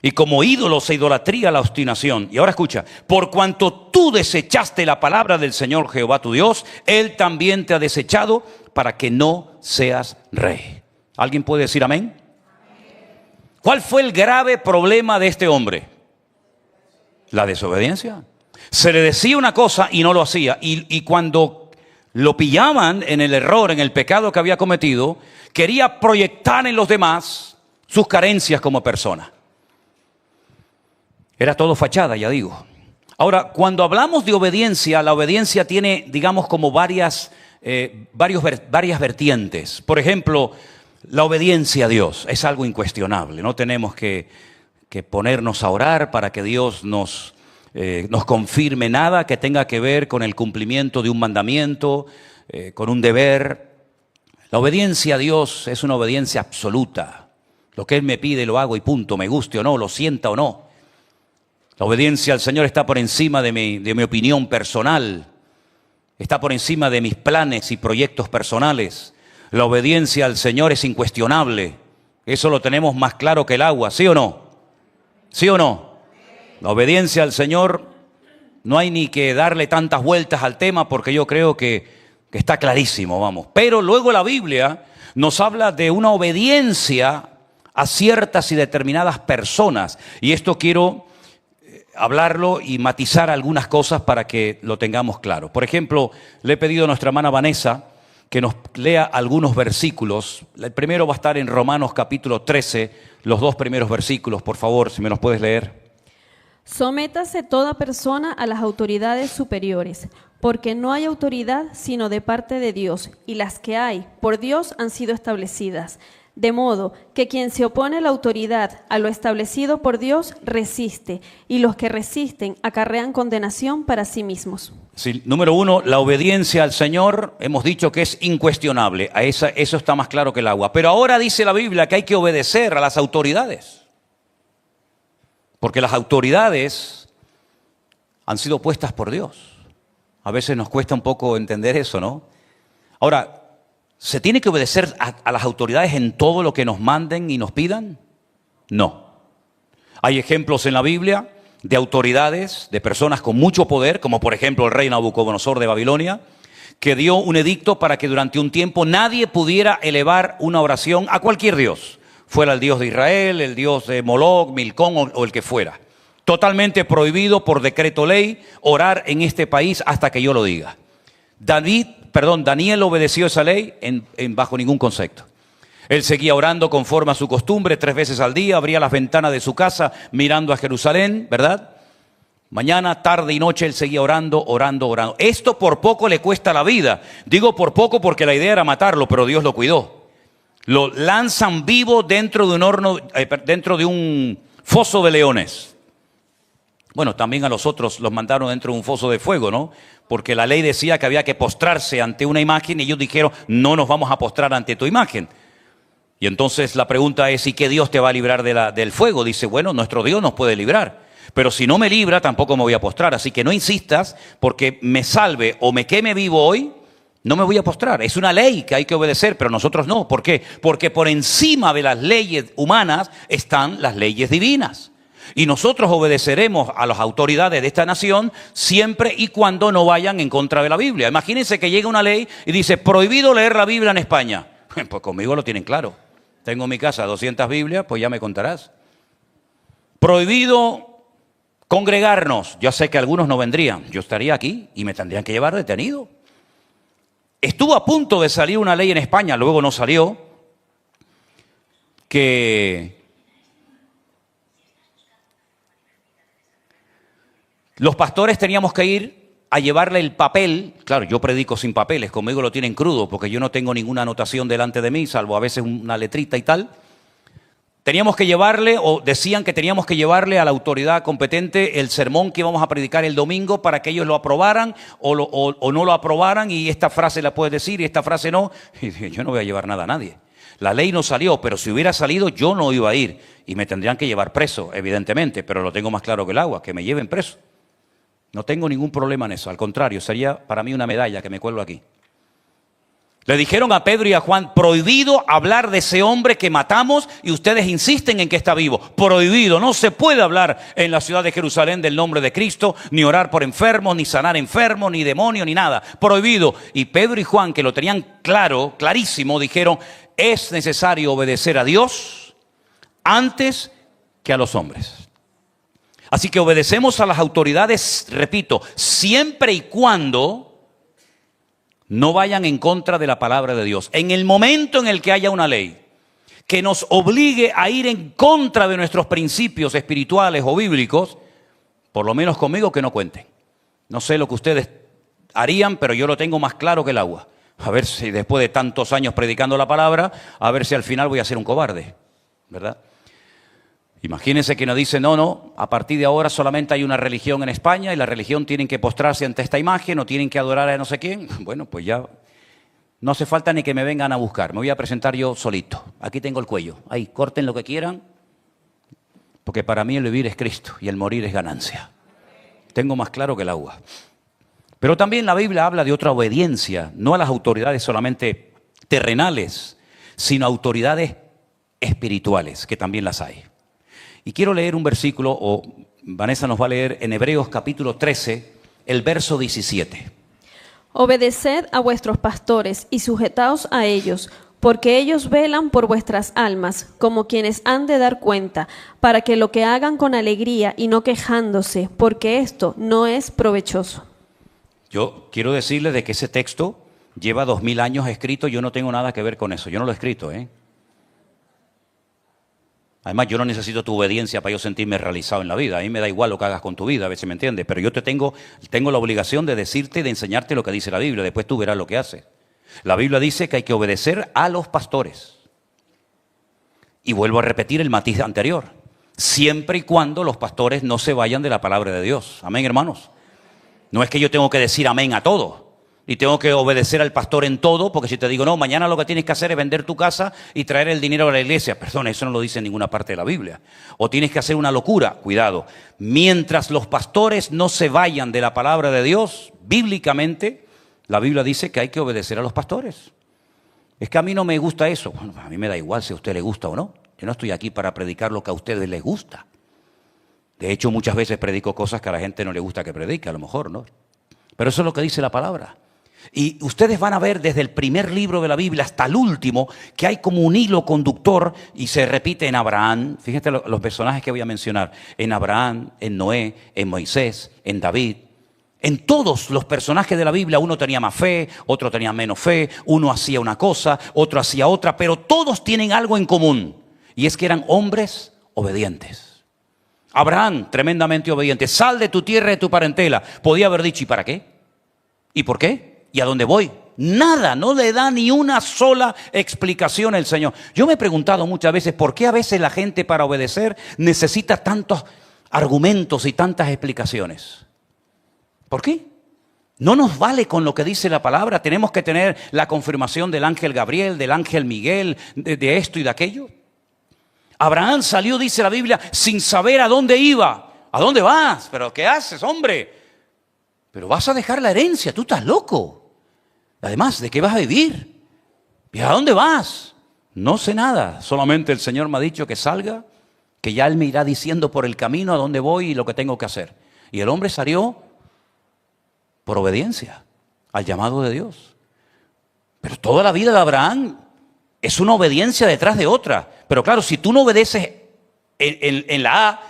Y como ídolos e idolatría la obstinación. Y ahora escucha, por cuanto tú desechaste la palabra del Señor Jehová tu Dios, Él también te ha desechado para que no seas rey. ¿Alguien puede decir amén? ¿Cuál fue el grave problema de este hombre? La desobediencia. Se le decía una cosa y no lo hacía. Y cuando lo pillaban en el error, en el pecado que había cometido, quería proyectar en los demás sus carencias como persona. Era todo fachada, ya digo. Ahora, cuando hablamos de obediencia, la obediencia tiene, digamos, como varias vertientes. Por ejemplo, la obediencia a Dios es algo incuestionable. No tenemos que ponernos a orar para que Dios nos confirme nada que tenga que ver con el cumplimiento de un mandamiento, con un deber. La obediencia a Dios es una obediencia absoluta. Lo que Él me pide lo hago y punto, me guste o no, lo sienta o no. La obediencia al Señor está por encima de mi opinión personal, está por encima de mis planes y proyectos personales. La obediencia al Señor es incuestionable. Eso lo tenemos más claro que el agua, ¿sí o no? ¿Sí o no? La obediencia al Señor, no hay ni que darle tantas vueltas al tema porque yo creo que está clarísimo, vamos. Pero luego la Biblia nos habla de una obediencia a ciertas y determinadas personas. Y esto quiero hablarlo y matizar algunas cosas para que lo tengamos claro. Por ejemplo, le he pedido a nuestra hermana Vanessa que nos lea algunos versículos. El primero va a estar en Romanos capítulo 13, los 2 primeros versículos, por favor, si me los puedes leer. Sométase toda persona a las autoridades superiores, porque no hay autoridad sino de parte de Dios, y las que hay por Dios han sido establecidas. De modo que quien se opone a la autoridad, a lo establecido por Dios, resiste, y los que resisten acarrean condenación para sí mismos. Sí, número 1, la obediencia al Señor, hemos dicho que es incuestionable, eso está más claro que el agua. Pero ahora dice la Biblia que hay que obedecer a las autoridades, porque las autoridades han sido puestas por Dios. A veces nos cuesta un poco entender eso, ¿no? Ahora, ¿se tiene que obedecer a las autoridades en todo lo que nos manden y nos pidan? No. Hay ejemplos en la Biblia de autoridades, de personas con mucho poder, como por ejemplo el rey Nabucodonosor de Babilonia, que dio un edicto para que durante un tiempo nadie pudiera elevar una oración a cualquier dios, fuera el dios de Israel, el dios de Moloch, Milcón o el que fuera. Totalmente prohibido por decreto ley orar en este país hasta que yo lo diga. Daniel obedeció esa ley bajo ningún concepto. Él seguía orando conforme a su costumbre 3 veces al día, abría las ventanas de su casa mirando a Jerusalén, ¿verdad? Mañana, tarde y noche él seguía orando. Esto por poco le cuesta la vida. Digo por poco porque la idea era matarlo, pero Dios lo cuidó. Lo lanzan vivo dentro de un horno, dentro de un foso de leones. Bueno, también a los otros los mandaron dentro de un foso de fuego, ¿no? Porque la ley decía que había que postrarse ante una imagen y ellos dijeron, no nos vamos a postrar ante tu imagen. Y entonces la pregunta es, ¿y qué Dios te va a librar del fuego? Dice, bueno, nuestro Dios nos puede librar, pero si no me libra tampoco me voy a postrar. Así que no insistas, porque me salve o me queme vivo hoy, no me voy a postrar. Es una ley que hay que obedecer, pero nosotros no. ¿Por qué? Porque por encima de las leyes humanas están las leyes divinas. Y nosotros obedeceremos a las autoridades de esta nación siempre y cuando no vayan en contra de la Biblia. Imagínense que llega una ley y dice, prohibido leer la Biblia en España. Pues conmigo lo tienen claro. Tengo en mi casa 200 Biblias, pues ya me contarás. Prohibido congregarnos. Yo sé que algunos no vendrían. Yo estaría aquí y me tendrían que llevar detenido. Estuvo a punto de salir una ley en España, luego no salió, que los pastores teníamos que ir a llevarle el papel. Claro, yo predico sin papeles, conmigo lo tienen crudo, porque yo no tengo ninguna anotación delante de mí, salvo a veces una letrita y tal. Teníamos que llevarle, o decían que teníamos que llevarle a la autoridad competente el sermón que íbamos a predicar el domingo para que ellos lo aprobaran o no lo aprobaran, y esta frase la puedes decir y esta frase no. Y dije, yo no voy a llevar nada a nadie. La ley no salió, pero si hubiera salido yo no iba a ir y me tendrían que llevar preso, evidentemente, pero lo tengo más claro que el agua, que me lleven preso. No tengo ningún problema en eso, al contrario, sería para mí una medalla que me cuelgo aquí. Le dijeron a Pedro y a Juan, prohibido hablar de ese hombre que matamos y ustedes insisten en que está vivo. Prohibido, no se puede hablar en la ciudad de Jerusalén del nombre de Cristo, ni orar por enfermos, ni sanar enfermos, ni demonios, ni nada. Prohibido. Y Pedro y Juan, que lo tenían claro, clarísimo, dijeron, es necesario obedecer a Dios antes que a los hombres. Así que obedecemos a las autoridades, repito, siempre y cuando No vayan en contra de la palabra de Dios. En el momento en el que haya una ley que nos obligue a ir en contra de nuestros principios espirituales o bíblicos, por lo menos conmigo que no cuenten. No sé lo que ustedes harían, pero yo lo tengo más claro que el agua. A ver si después de tantos años predicando la palabra, a ver si al final voy a ser un cobarde, ¿verdad? Imagínense que nos dicen, no, a partir de ahora solamente hay una religión en España y la religión tienen que postrarse ante esta imagen o tienen que adorar a no sé quién. Bueno, pues ya no hace falta ni que me vengan a buscar, me voy a presentar yo solito. Aquí tengo el cuello, ahí, corten lo que quieran, porque para mí el vivir es Cristo y el morir es ganancia. Tengo más claro que el agua. Pero también la Biblia habla de otra obediencia, no a las autoridades solamente terrenales, sino a autoridades espirituales, que también las hay. Y quiero leer un versículo, o Vanessa nos va a leer en Hebreos capítulo 13, el verso 17. Obedeced a vuestros pastores y sujetaos a ellos, porque ellos velan por vuestras almas, como quienes han de dar cuenta, para que lo que hagan con alegría y no quejándose, porque esto no es provechoso. Yo quiero decirles de que ese texto lleva 2000 años escrito, yo no tengo nada que ver con eso, yo no lo he escrito, Además, yo no necesito tu obediencia para yo sentirme realizado en la vida. A mí me da igual lo que hagas con tu vida, a ver si me entiendes. Pero yo tengo la obligación de decirte y de enseñarte lo que dice la Biblia. Después tú verás lo que haces. La Biblia dice que hay que obedecer a los pastores. Y vuelvo a repetir el matiz anterior. Siempre y cuando los pastores no se vayan de la palabra de Dios. Amén, hermanos. No es que yo tengo que decir amén a todo. Y tengo que obedecer al pastor en todo, porque si te digo, no, mañana lo que tienes que hacer es vender tu casa y traer el dinero a la iglesia. Perdón, eso no lo dice en ninguna parte de la Biblia. O tienes que hacer una locura. Cuidado. Mientras los pastores no se vayan de la palabra de Dios, bíblicamente, la Biblia dice que hay que obedecer a los pastores. Es que a mí no me gusta eso. Bueno, a mí me da igual si a usted le gusta o no. Yo no estoy aquí para predicar lo que a ustedes les gusta. De hecho, muchas veces predico cosas que a la gente no le gusta que predique, a lo mejor, ¿no? Pero eso es lo que dice la palabra. Y ustedes van a ver desde el primer libro de la Biblia hasta el último que hay como un hilo conductor y se repite en Abraham. Fíjense los personajes que voy a mencionar. En Abraham, en Noé, en Moisés, en David. En todos los personajes de la Biblia uno tenía más fe, otro tenía menos fe, uno hacía una cosa, otro hacía otra, pero todos tienen algo en común. Y es que eran hombres obedientes. Abraham, tremendamente obediente. Sal de tu tierra y de tu parentela. Podía haber dicho, ¿y para qué? ¿Y por qué? ¿Y a dónde voy? Nada, no le da ni una sola explicación el Señor. Yo me he preguntado muchas veces por qué a veces la gente para obedecer necesita tantos argumentos y tantas explicaciones. ¿Por qué? No nos vale con lo que dice la palabra. Tenemos que tener la confirmación del ángel Gabriel, del ángel Miguel, de esto y de aquello. Abraham salió, dice la Biblia, sin saber a dónde iba. ¿A dónde vas? ¿Pero qué haces, hombre? Pero vas a dejar la herencia, tú estás loco. Además, ¿de qué vas a vivir? ¿Y a dónde vas? No sé nada, solamente el Señor me ha dicho que salga, que ya Él me irá diciendo por el camino a dónde voy y lo que tengo que hacer. Y el hombre salió por obediencia al llamado de Dios. Pero toda la vida de Abraham es una obediencia detrás de otra. Pero claro, si tú no obedeces en la A,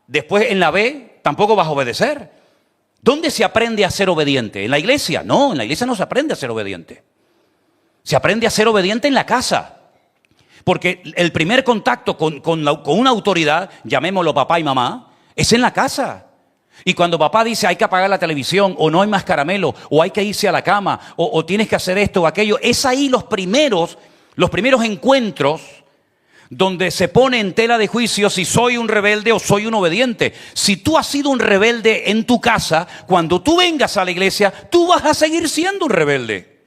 después en la B, tampoco vas a obedecer. ¿Dónde se aprende a ser obediente? ¿En la iglesia? No, en la iglesia no se aprende a ser obediente. Se aprende a ser obediente en la casa. Porque el primer contacto con una autoridad, llamémoslo papá y mamá, es en la casa. Y cuando papá dice hay que apagar la televisión, o no hay más caramelo, o hay que irse a la cama, o tienes que hacer esto o aquello, es ahí los primeros encuentros donde se pone en tela de juicio si soy un rebelde o soy un obediente. Si tú has sido un rebelde en tu casa, cuando tú vengas a la iglesia, tú vas a seguir siendo un rebelde.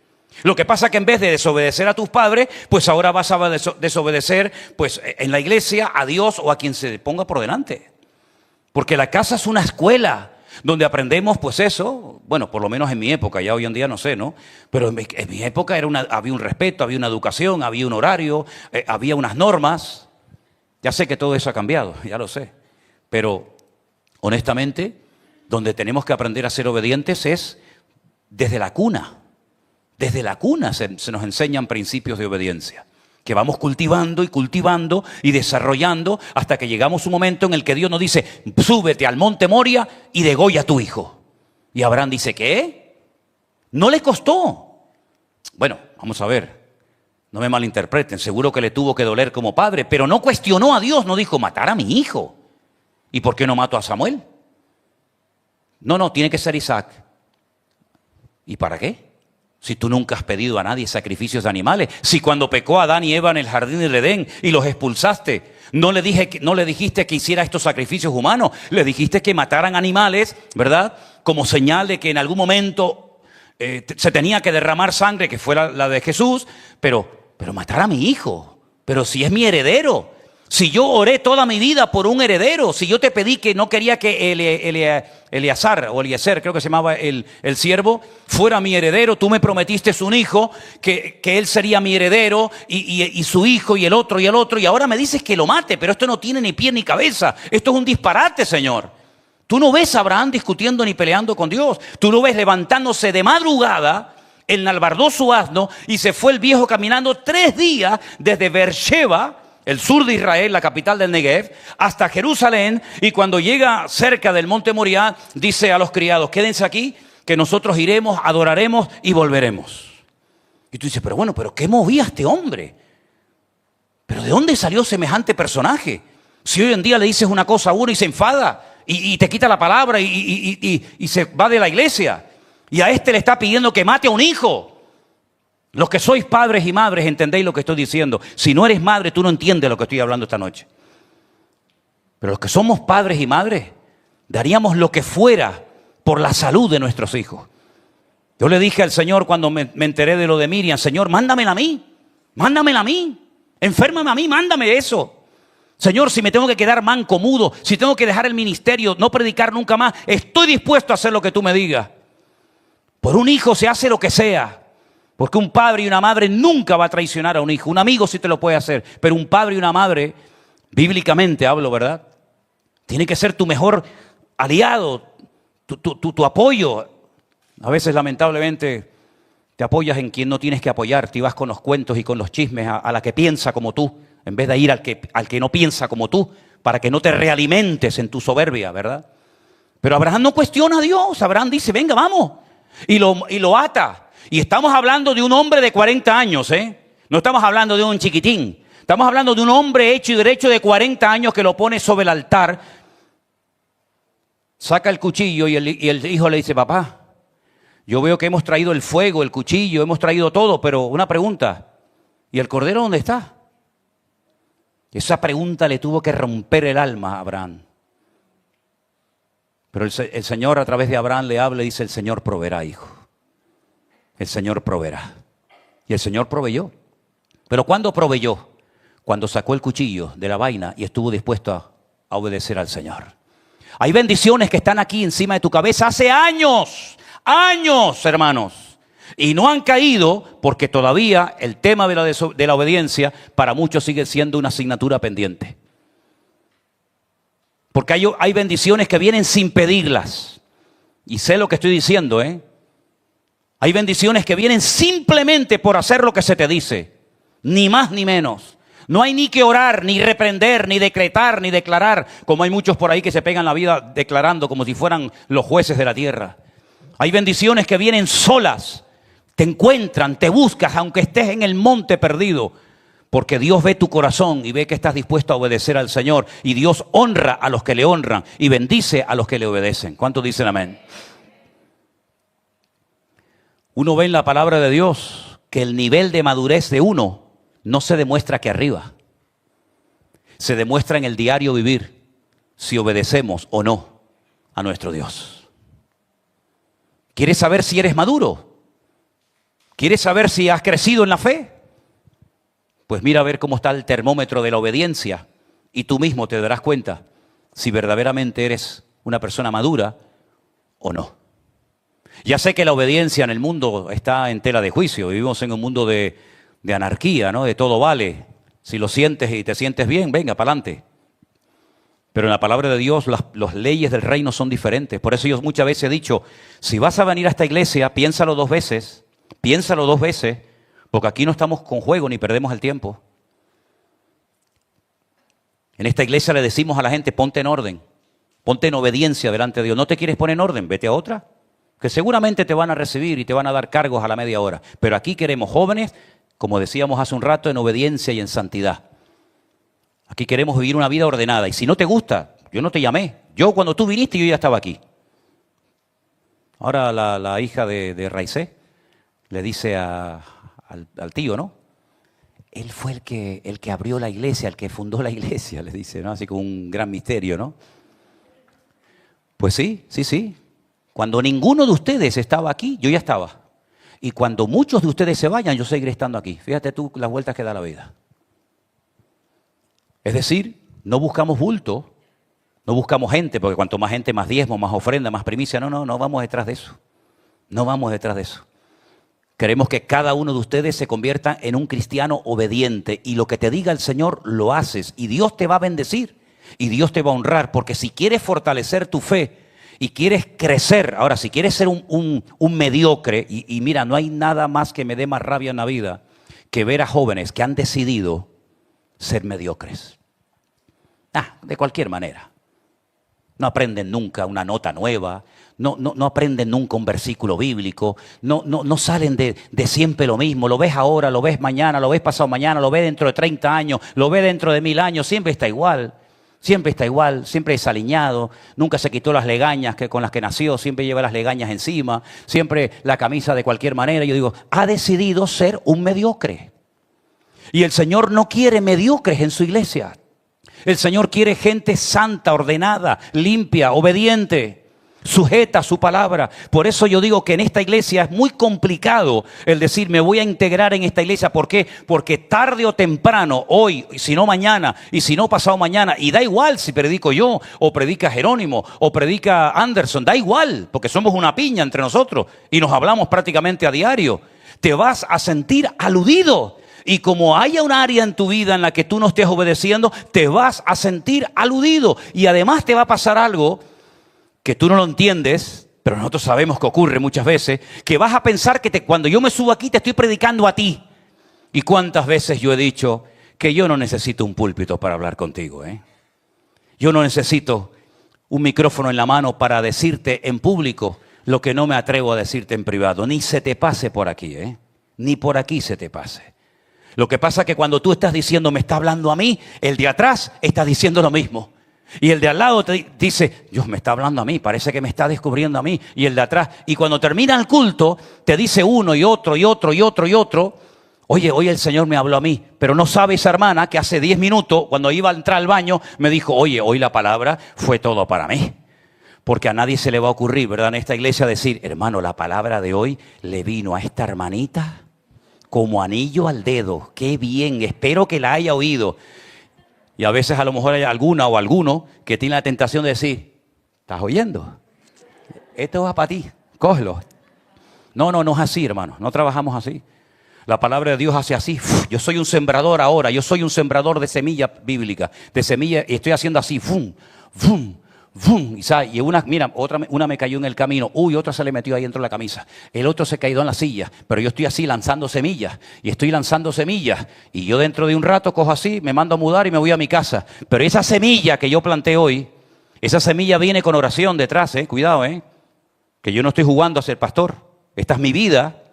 Lo que pasa es que en vez de desobedecer a tus padres, pues ahora vas a desobedecer pues, en la iglesia a Dios o a quien se ponga por delante. Porque la casa es una escuela donde aprendemos pues eso, bueno, por lo menos en mi época, ya hoy en día no sé, ¿no? Pero en mi época había un respeto, había una educación, había un horario, había unas normas. Ya sé que todo eso ha cambiado, ya lo sé. Pero honestamente, donde tenemos que aprender a ser obedientes es desde la cuna. Desde la cuna se nos enseñan principios de obediencia, que vamos cultivando y desarrollando hasta que llegamos a un momento en el que Dios nos dice, súbete al monte Moria y degolla a tu hijo. Y Abraham dice, ¿qué? No le costó. Bueno, vamos a ver. No me malinterpreten, seguro que le tuvo que doler como padre, pero no cuestionó a Dios, no dijo, matar a mi hijo. ¿Y por qué no mato a Samuel? No, tiene que ser Isaac. ¿Y para qué? Si tú nunca has pedido a nadie sacrificios de animales, si cuando pecó Adán y Eva en el jardín del Edén y los expulsaste, no le dijiste que hiciera estos sacrificios humanos, le dijiste que mataran animales, ¿verdad? Como señal de que en algún momento se tenía que derramar sangre, que fuera la de Jesús, pero matar a mi hijo, pero si es mi heredero. Si yo oré toda mi vida por un heredero, si yo te pedí que no quería que Eliezer, creo que se llamaba el siervo, fuera mi heredero, tú me prometiste un hijo, que él sería mi heredero, y su hijo, y el otro, y ahora me dices que lo mate, pero esto no tiene ni pie ni cabeza, esto es un disparate, Señor. Tú no ves a Abraham discutiendo ni peleando con Dios, tú lo ves levantándose de madrugada, enalbardó su asno, y se fue el viejo caminando 3 días desde Beersheba, el sur de Israel, la capital del Negev, hasta Jerusalén, y cuando llega cerca del monte Moriah, dice a los criados, quédense aquí, que nosotros iremos, adoraremos y volveremos. Y tú dices, pero ¿qué movía a este hombre? ¿Pero de dónde salió semejante personaje? Si hoy en día le dices una cosa a uno y se enfada, y te quita la palabra, y se va de la iglesia, y a este le está pidiendo que mate a un hijo. Los que sois padres y madres entendéis lo que estoy diciendo. Si no eres madre, tú no entiendes lo que estoy hablando esta noche. Pero los que somos padres y madres, daríamos lo que fuera por la salud de nuestros hijos. Yo le dije al Señor cuando me enteré de lo de Miriam, Señor, mándamela a mí, enférmame a mí, mándame eso. Señor, si me tengo que quedar manco, mudo, si tengo que dejar el ministerio, no predicar nunca más, estoy dispuesto a hacer lo que tú me digas. Por un hijo se hace lo que sea. Porque un padre y una madre nunca va a traicionar a un hijo. Un amigo sí te lo puede hacer, pero un padre y una madre, bíblicamente hablo, ¿verdad? Tiene que ser tu mejor aliado, tu apoyo. A veces, lamentablemente, te apoyas en quien no tienes que apoyarte y vas con los cuentos y con los chismes a la que piensa como tú, en vez de ir al que no piensa como tú, para que no te realimentes en tu soberbia, ¿verdad? Pero Abraham no cuestiona a Dios. Abraham dice, venga, vamos. Y lo ata. Y estamos hablando de un hombre de 40 años, No estamos hablando de un chiquitín. Estamos hablando de un hombre hecho y derecho de 40 años que lo pone sobre el altar. Saca el cuchillo y el hijo le dice, papá, yo veo que hemos traído el fuego, el cuchillo, hemos traído todo, pero una pregunta, ¿y el cordero dónde está? Esa pregunta le tuvo que romper el alma a Abraham. Pero el Señor a través de Abraham le habla y dice, el Señor proveerá, hijo. El Señor proveerá. Y el Señor proveyó. ¿Pero cuándo proveyó? Cuando sacó el cuchillo de la vaina y estuvo dispuesto a obedecer al Señor. Hay bendiciones que están aquí encima de tu cabeza hace años, hermanos. Y no han caído porque todavía el tema de la obediencia para muchos sigue siendo una asignatura pendiente. Porque hay bendiciones que vienen sin pedirlas. Y sé lo que estoy diciendo, Hay bendiciones que vienen simplemente por hacer lo que se te dice. Ni más ni menos. No hay ni que orar, ni reprender, ni decretar, ni declarar, como hay muchos por ahí que se pegan la vida declarando como si fueran los jueces de la tierra. Hay bendiciones que vienen solas, te encuentran, te buscas, aunque estés en el monte perdido, porque Dios ve tu corazón y ve que estás dispuesto a obedecer al Señor, y Dios honra a los que le honran y bendice a los que le obedecen. ¿Cuántos dicen amén? Uno ve en la palabra de Dios que el nivel de madurez de uno no se demuestra aquí arriba. Se demuestra en el diario vivir, si obedecemos o no a nuestro Dios. ¿Quieres saber si eres maduro? ¿Quieres saber si has crecido en la fe? Pues mira a ver cómo está el termómetro de la obediencia y tú mismo te darás cuenta si verdaderamente eres una persona madura o no. Ya sé que la obediencia en el mundo está en tela de juicio. Vivimos en un mundo de anarquía, ¿no? De todo vale. Si lo sientes y te sientes bien, venga, para adelante. Pero en la palabra de Dios las leyes del reino son diferentes. Por eso yo muchas veces he dicho, si vas a venir a esta iglesia, piénsalo dos veces, porque aquí no estamos con juego ni perdemos el tiempo. En esta iglesia le decimos a la gente, ponte en orden, ponte en obediencia delante de Dios. ¿No te quieres poner en orden? Vete a otra. que seguramente te van a recibir y te van a dar cargos a la media hora. Pero aquí queremos jóvenes, como decíamos hace un rato, en obediencia y en santidad. Aquí queremos vivir una vida ordenada. Y si no te gusta, yo no te llamé. Yo cuando tú viniste, yo ya estaba aquí. Ahora la hija de Raicé le dice al tío, ¿no? Él fue el que abrió la iglesia, el que fundó la iglesia, le dice, ¿no? Así como un gran misterio, ¿no? Pues sí. Cuando ninguno de ustedes estaba aquí, yo ya estaba. Y cuando muchos de ustedes se vayan, yo seguiré estando aquí. Fíjate tú las vueltas que da la vida. Es decir, no buscamos bulto, no buscamos gente, porque cuanto más gente, más diezmo, más ofrenda, más primicia. No vamos detrás de eso. No vamos detrás de eso. Queremos que cada uno de ustedes se convierta en un cristiano obediente y lo que te diga el Señor lo haces y Dios te va a bendecir y Dios te va a honrar, porque si quieres fortalecer tu fe y quieres crecer, ahora si quieres ser un mediocre, y mira, no hay nada más que me dé más rabia en la vida que ver a jóvenes que han decidido ser mediocres. De cualquier manera. No aprenden nunca una nota nueva, no aprenden nunca un versículo bíblico, no salen de siempre lo mismo. Lo ves ahora, lo ves mañana, lo ves pasado mañana, lo ves dentro de 30 años, lo ves dentro de 1000 años, siempre está igual, siempre desaliñado, nunca se quitó las legañas con las que nació, siempre lleva las legañas encima, siempre la camisa de cualquier manera. Yo digo, ha decidido ser un mediocre. Y el Señor no quiere mediocres en su iglesia. El Señor quiere gente santa, ordenada, limpia, obediente, sujeta a su palabra. Por eso yo digo que en esta iglesia es muy complicado el decir me voy a integrar en esta iglesia. ¿Por qué? Porque tarde o temprano, hoy, si no mañana, y si no pasado mañana, y da igual si predico yo, o predica Jerónimo, o predica Anderson, da igual, porque somos una piña entre nosotros y nos hablamos prácticamente a diario. Te vas a sentir aludido. Y como haya un área en tu vida en la que tú no estés obedeciendo, te vas a sentir aludido. Y además te va a pasar algo que tú no lo entiendes, pero nosotros sabemos que ocurre muchas veces, que vas a pensar que cuando yo me subo aquí te estoy predicando a ti. ¿Y cuántas veces yo he dicho que yo no necesito un púlpito para hablar contigo? Yo no necesito un micrófono en la mano para decirte en público lo que no me atrevo a decirte en privado. Ni se te pase por aquí, ni por aquí se te pase. Lo que pasa es que cuando tú estás diciendo, me está hablando a mí, el de atrás está diciendo lo mismo. Y el de al lado te dice, Dios me está hablando a mí, parece que me está descubriendo a mí. Y el de atrás, y cuando termina el culto, te dice uno y otro y otro y otro y otro, oye, hoy el Señor me habló a mí. Pero no sabe esa hermana que hace 10 minutos, cuando iba a entrar al baño, me dijo, oye, hoy la palabra fue todo para mí. Porque a nadie se le va a ocurrir, ¿verdad?, en esta iglesia decir, hermano, la palabra de hoy le vino a esta hermanita como anillo al dedo. Qué bien, espero que la haya oído. Y a veces a lo mejor hay alguna o alguno que tiene la tentación de decir, ¿estás oyendo? Esto va para ti, cógelo. No es así, hermano, no trabajamos así. La palabra de Dios hace así. Yo soy un sembrador ahora, yo soy un sembrador de semilla bíblica, de semilla, y estoy haciendo así, ¡fum! ¡Fum! ¡Fum! Y una me cayó en el camino. Otra se le metió ahí dentro de la camisa. El otro se cayó en la silla. Pero yo estoy así lanzando semillas. Y estoy lanzando semillas. Y yo dentro de un rato cojo así, me mando a mudar y me voy a mi casa. Pero esa semilla que yo planté hoy, esa semilla viene con oración detrás, cuidado, que yo no estoy jugando a ser pastor. Esta es mi vida.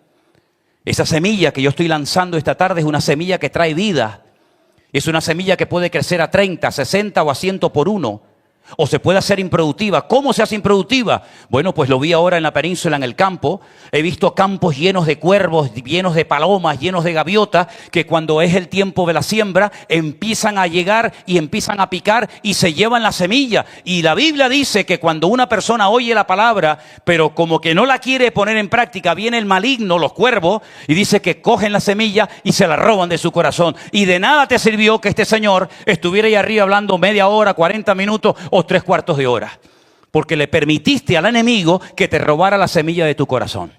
Esa semilla que yo estoy lanzando esta tarde es una semilla que trae vida. Es una semilla que puede crecer a 30, 60 o a 100 por uno. O se puede hacer improductiva. ¿Cómo se hace improductiva? Bueno, pues lo vi ahora en la península, en el campo. He visto campos llenos de cuervos, llenos de palomas, llenos de gaviotas, que cuando es el tiempo de la siembra empiezan a llegar y empiezan a picar y se llevan la semilla. Y la Biblia dice que cuando una persona oye la palabra, pero como que no la quiere poner en práctica, viene el maligno, los cuervos, y dice que cogen la semilla y se la roban de su corazón. Y de nada te sirvió que este señor estuviera ahí arriba hablando media hora, 40 minutos o 3/4 de hora, porque le permitiste al enemigo que te robara la semilla de tu corazón.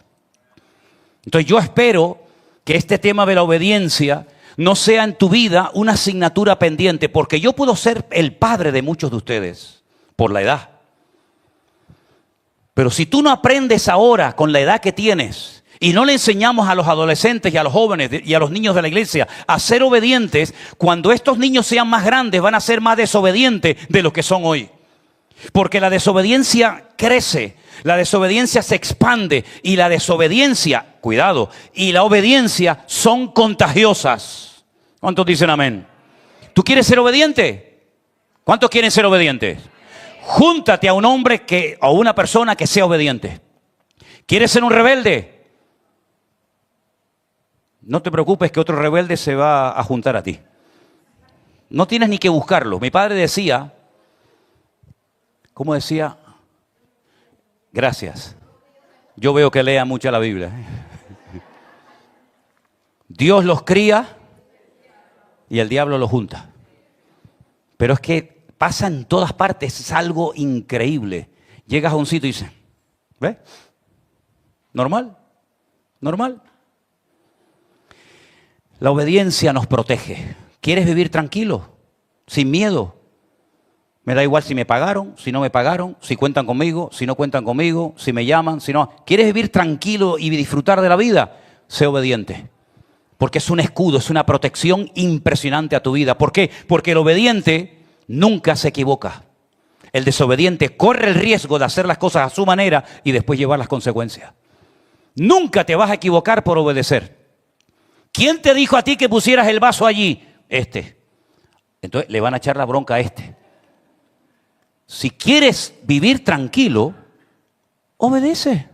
Entonces yo espero que este tema de la obediencia no sea en tu vida una asignatura pendiente, porque yo puedo ser el padre de muchos de ustedes por la edad. Pero si tú no aprendes ahora con la edad que tienes y no le enseñamos a los adolescentes y a los jóvenes y a los niños de la iglesia a ser obedientes, cuando estos niños sean más grandes van a ser más desobedientes de lo que son hoy. Porque la desobediencia crece. La desobediencia se expande y la desobediencia, cuidado, y la obediencia son contagiosas. ¿Cuántos dicen amén? ¿Tú quieres ser obediente? ¿Cuántos quieren ser obedientes? Júntate a un hombre o una persona que sea obediente. ¿Quieres ser un rebelde? No te preocupes que otro rebelde se va a juntar a ti. No tienes ni que buscarlo. Mi padre decía, ¿cómo decía? Gracias. Yo veo que lea mucho la Biblia. Dios los cría y el diablo los junta. Pero es que pasa en todas partes, es algo increíble. Llegas a un sitio y dices, ¿ves? Normal, normal. La obediencia nos protege. ¿Quieres vivir tranquilo? Sin miedo. Me da igual si me pagaron, si no me pagaron, si cuentan conmigo, si no cuentan conmigo, si me llaman, si no. ¿Quieres vivir tranquilo y disfrutar de la vida? Sé obediente. Porque es un escudo, es una protección impresionante a tu vida. ¿Por qué? Porque el obediente nunca se equivoca. El desobediente corre el riesgo de hacer las cosas a su manera y después llevar las consecuencias. Nunca te vas a equivocar por obedecer. ¿Quién te dijo a ti que pusieras el vaso allí? Entonces le van a echar la bronca a este. Si quieres vivir tranquilo, obedece.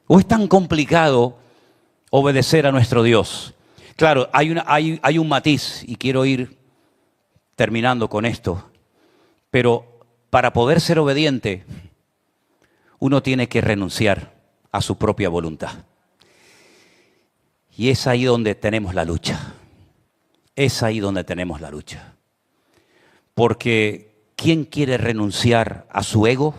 ¿O es tan complicado obedecer a nuestro Dios? Claro, hay un matiz y quiero ir terminando con esto. Pero para poder ser obediente, uno tiene que renunciar a su propia voluntad. Y es ahí donde tenemos la lucha. Es ahí donde tenemos la lucha. Porque ¿quién quiere renunciar a su ego?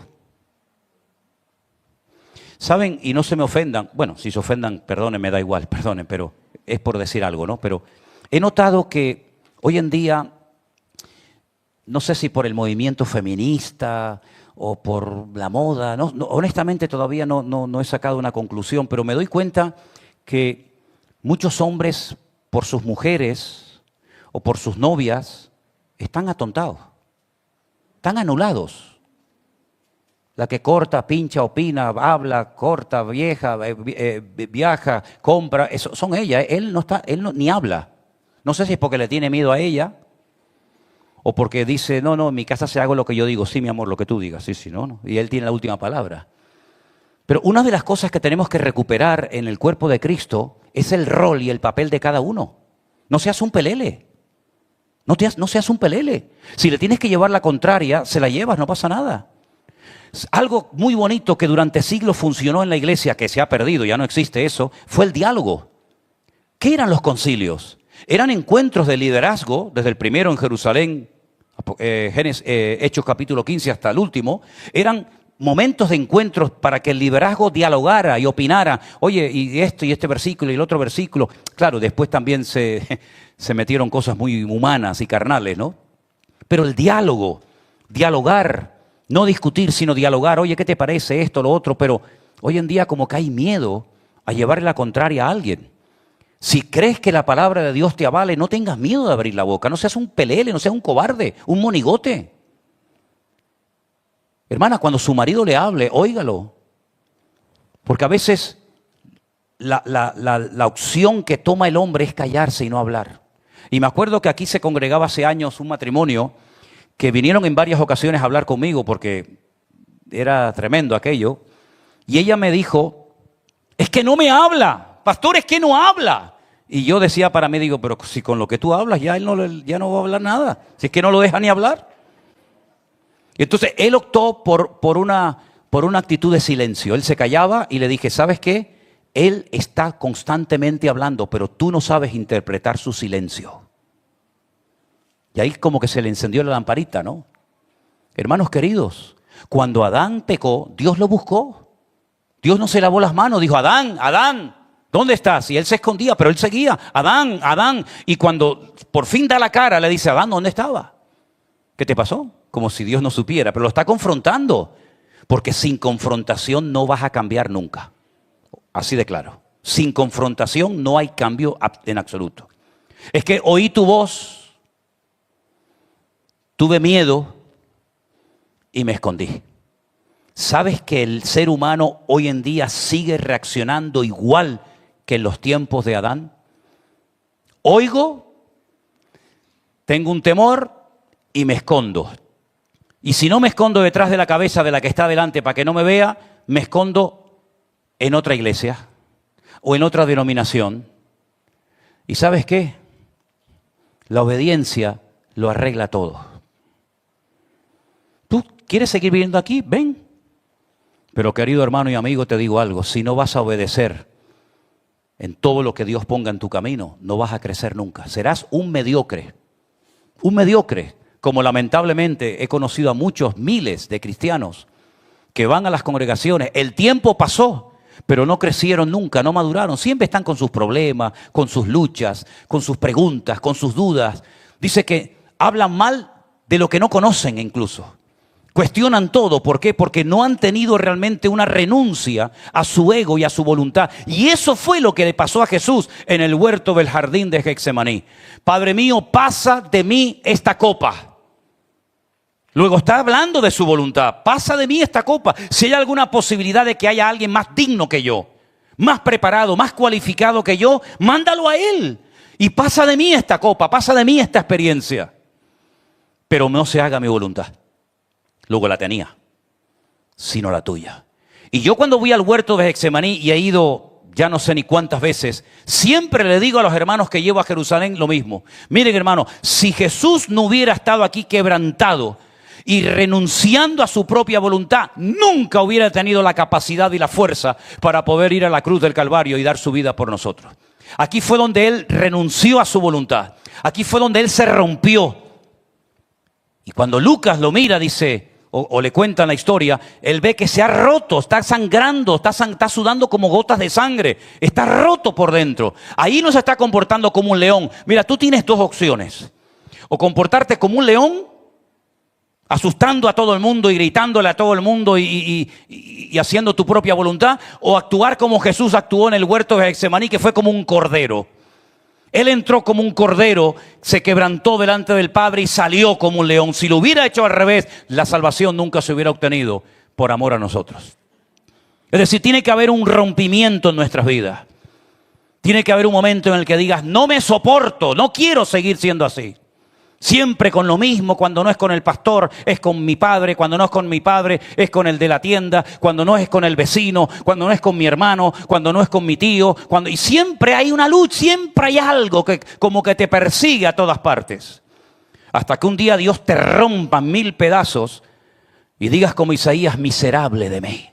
¿Saben? Y no se me ofendan. Bueno, si se ofendan, perdonen, me da igual, perdonen, pero es por decir algo, ¿no? Pero he notado que hoy en día, no sé si por el movimiento feminista o por la moda, honestamente todavía no he sacado una conclusión, pero me doy cuenta que muchos hombres, por sus mujeres o por sus novias, están atontados, están anulados. La que corta, pincha, opina, habla, corta, viaja, compra, eso, son ellas. Él ni habla. No sé si es porque le tiene miedo a ella o porque dice, no, en mi casa se hago lo que yo digo. Sí, mi amor, lo que tú digas. Sí, no. Y él tiene la última palabra. Pero una de las cosas que tenemos que recuperar en el cuerpo de Cristo es el rol y el papel de cada uno. No seas un pelele. No seas un pelele. Si le tienes que llevar la contraria, se la llevas, no pasa nada. Algo muy bonito que durante siglos funcionó en la iglesia, que se ha perdido, ya no existe eso, fue el diálogo. ¿Qué eran los concilios? Eran encuentros de liderazgo, desde el primero en Jerusalén, Hechos capítulo 15 hasta el último, eran momentos de encuentros para que el liderazgo dialogara y opinara. Oye, y este versículo y el otro versículo. Claro, después también se metieron cosas muy humanas y carnales, ¿no? Pero el diálogo, dialogar, no discutir, sino dialogar. Oye, ¿qué te parece esto, lo otro? Pero hoy en día como que hay miedo a llevarle la contraria a alguien. Si crees que la palabra de Dios te avale, no tengas miedo de abrir la boca. No seas un pelele, no seas un cobarde, un monigote. Hermana, cuando su marido le hable, óigalo. Porque a veces la opción que toma el hombre es callarse y no hablar. Y me acuerdo que aquí se congregaba hace años un matrimonio que vinieron en varias ocasiones a hablar conmigo porque era tremendo aquello. Y ella me dijo, es que no me habla, pastor, es que no habla. Y yo decía para mí, digo, pero si con lo que tú hablas ya él ya no va a hablar nada, si es que no lo deja ni hablar. Y entonces él optó por una actitud de silencio. Él se callaba y le dije, ¿sabes qué? Él está constantemente hablando, pero tú no sabes interpretar su silencio. Y ahí como que se le encendió la lamparita, ¿no? Hermanos queridos, cuando Adán pecó, Dios lo buscó. Dios no se lavó las manos, dijo, Adán, ¿dónde estás? Y él se escondía, pero él seguía, Adán. Y cuando por fin da la cara, le dice, Adán, ¿dónde estaba? ¿Qué te pasó? Como si Dios no supiera, pero lo está confrontando. Porque sin confrontación no vas a cambiar nunca. Así de claro. Sin confrontación no hay cambio en absoluto. Es que oí tu voz, tuve miedo y me escondí. ¿Sabes que el ser humano hoy en día sigue reaccionando igual que en los tiempos de Adán? Oigo, tengo un temor y me escondo. Y si no me escondo detrás de la cabeza de la que está delante para que no me vea, me escondo en otra iglesia o en otra denominación. ¿Y sabes qué? La obediencia lo arregla todo. ¿Tú quieres seguir viviendo aquí? Ven. Pero querido hermano y amigo, te digo algo, si no vas a obedecer en todo lo que Dios ponga en tu camino, no vas a crecer nunca. Serás un mediocre, como lamentablemente he conocido a muchos miles de cristianos que van a las congregaciones. El tiempo pasó, pero no crecieron nunca, no maduraron. Siempre están con sus problemas, con sus luchas, con sus preguntas, con sus dudas. Dice que hablan mal de lo que no conocen incluso. Cuestionan todo. ¿Por qué? Porque no han tenido realmente una renuncia a su ego y a su voluntad. Y eso fue lo que le pasó a Jesús en el huerto del jardín de Getsemaní. Padre mío, pasa de mí esta copa. Luego está hablando de su voluntad. Pasa de mí esta copa. Si hay alguna posibilidad de que haya alguien más digno que yo, más preparado, más cualificado que yo, mándalo a él. Y pasa de mí esta copa, pasa de mí esta experiencia. Pero no se haga mi voluntad. Luego la tenía, sino la tuya. Y yo cuando voy al huerto de Getsemaní, y he ido ya no sé ni cuántas veces, siempre le digo a los hermanos que llevo a Jerusalén lo mismo. Miren, hermano, si Jesús no hubiera estado aquí quebrantado y renunciando a su propia voluntad, nunca hubiera tenido la capacidad y la fuerza para poder ir a la cruz del Calvario y dar su vida por nosotros. Aquí fue donde Él renunció a su voluntad. Aquí fue donde Él se rompió. Y cuando Lucas lo mira, dice, o le cuentan la historia, él ve que se ha roto, está sangrando, está sudando como gotas de sangre, está roto por dentro. Ahí no se está comportando como un león. Mira, tú tienes dos opciones. O comportarte como un león, asustando a todo el mundo y gritándole a todo el mundo y haciendo tu propia voluntad, o actuar como Jesús actuó en el huerto de Getsemaní, que fue como un cordero. Él entró como un cordero, se quebrantó delante del Padre y salió como un león. Si lo hubiera hecho al revés, la salvación nunca se hubiera obtenido por amor a nosotros. Es decir, tiene que haber un rompimiento en nuestras vidas. Tiene que haber un momento en el que digas, no me soporto, no quiero seguir siendo así. Siempre con lo mismo, cuando no es con el pastor, es con mi padre, cuando no es con mi padre, es con el de la tienda, cuando no es con el vecino, cuando no es con mi hermano, cuando no es con mi tío, y siempre hay una lucha, siempre hay algo que como que te persigue a todas partes. Hasta que un día Dios te rompa en 1000 pedazos y digas como Isaías, miserable de mí.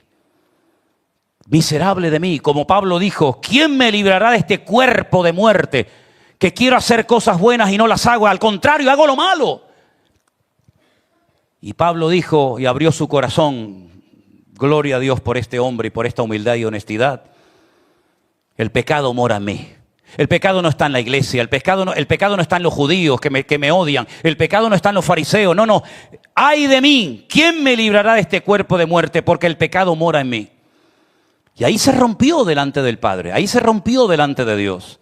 Miserable de mí, como Pablo dijo, ¿quién me librará de este cuerpo de muerte? Que quiero hacer cosas buenas y no las hago, al contrario, hago lo malo. Y Pablo dijo y abrió su corazón, gloria a Dios por este hombre y por esta humildad y honestidad. El pecado mora en mí. El pecado no está en la iglesia, el pecado no está en los judíos que me odian, el pecado no está en los fariseos, no. ¡Ay de mí! ¿Quién me librará de este cuerpo de muerte? Porque el pecado mora en mí. Y ahí se rompió delante del Padre, ahí se rompió delante de Dios.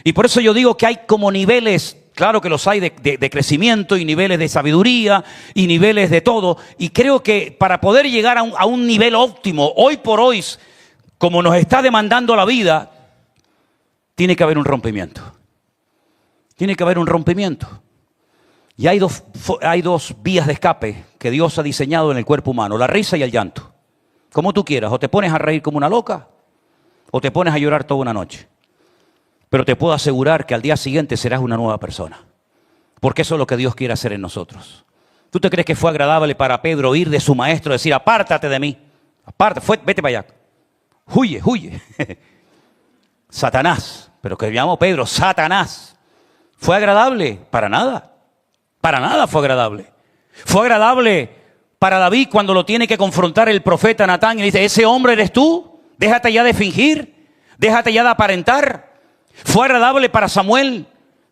Y por eso yo digo que hay como niveles, claro que los hay de crecimiento y niveles de sabiduría y niveles de todo. Y creo que para poder llegar a un nivel óptimo, hoy por hoy, como nos está demandando la vida, tiene que haber un rompimiento. Tiene que haber un rompimiento. Y hay dos vías de escape que Dios ha diseñado en el cuerpo humano, la risa y el llanto. Como tú quieras, o te pones a reír como una loca, o te pones a llorar toda una noche. Pero te puedo asegurar que al día siguiente serás una nueva persona. Porque eso es lo que Dios quiere hacer en nosotros. ¿Tú te crees que fue agradable para Pedro oír de su maestro decir, apártate de mí? Vete para allá. Huye. Satanás. Pero que llamó Pedro, Satanás. ¿Fue agradable? Para nada. Para nada fue agradable. Fue agradable para David cuando lo tiene que confrontar el profeta Natán y le dice, ¿ese hombre eres tú? Déjate ya de fingir. Déjate ya de aparentar. Fue agradable para Samuel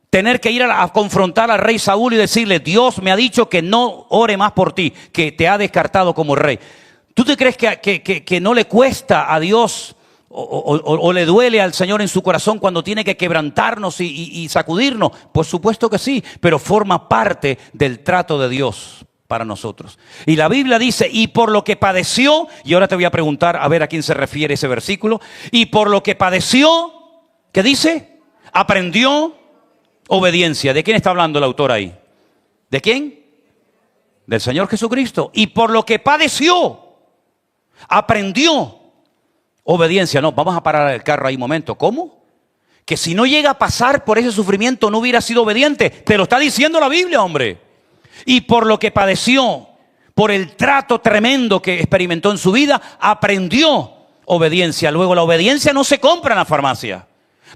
tener que ir a confrontar al rey Saúl y decirle, Dios me ha dicho que no ore más por ti, que te ha descartado como rey. ¿Tú te crees que no le cuesta a Dios o le duele al Señor en su corazón cuando tiene que quebrantarnos y sacudirnos? Por supuesto que sí, pero forma parte del trato de Dios para nosotros. Y la Biblia dice, y por lo que padeció, y ahora te voy a preguntar a ver a quién se refiere ese versículo, y por lo que padeció, ¿qué dice? Aprendió obediencia. ¿De quién está hablando el autor ahí? ¿De quién? Del Señor Jesucristo. Y por lo que padeció, aprendió obediencia. No, vamos a parar el carro ahí un momento. ¿Cómo? Que si no llega a pasar por ese sufrimiento no hubiera sido obediente. Te lo está diciendo la Biblia, hombre. Y por lo que padeció, por el trato tremendo que experimentó en su vida, aprendió obediencia. Luego, la obediencia no se compra en la farmacia.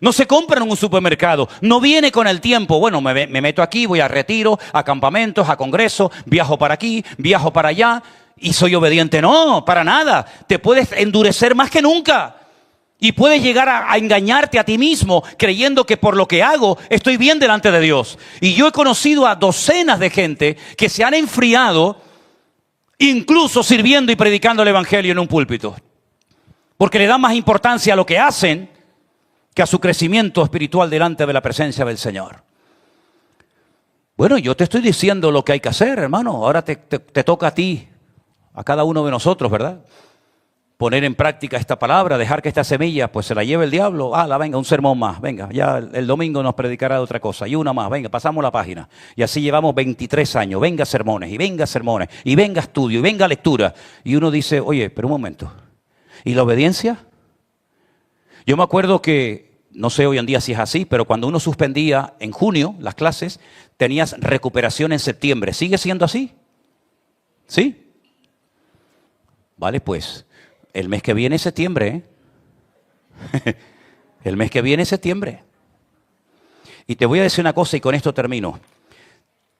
No se compra en un supermercado, no viene con el tiempo. Bueno, me meto aquí, voy a retiro, a campamentos, a congresos, viajo para aquí, viajo para allá y soy obediente. No, para nada. Te puedes endurecer más que nunca y puedes llegar a engañarte a ti mismo creyendo que por lo que hago estoy bien delante de Dios. Y yo he conocido a docenas de gente que se han enfriado incluso sirviendo y predicando el evangelio en un púlpito, porque le dan más importancia a lo que hacen que a su crecimiento espiritual delante de la presencia del Señor. Bueno, yo te estoy diciendo lo que hay que hacer, hermano. Ahora te toca a ti, a cada uno de nosotros, ¿verdad? Poner en práctica esta palabra, dejar que esta semilla pues se la lleve el diablo. Venga, un sermón más, venga, ya el domingo nos predicará de otra cosa. Y una más, venga, pasamos la página. Y así llevamos 23 años, venga sermones, y venga estudio, y venga lectura. Y uno dice, oye, pero un momento, ¿y la obediencia? Yo me acuerdo que, no sé hoy en día si es así, pero cuando uno suspendía en junio las clases, tenías recuperación en septiembre. ¿Sigue siendo así? ¿Sí? Vale, pues, el mes que viene es septiembre, ¿eh? El mes que viene es septiembre. Y te voy a decir una cosa y con esto termino.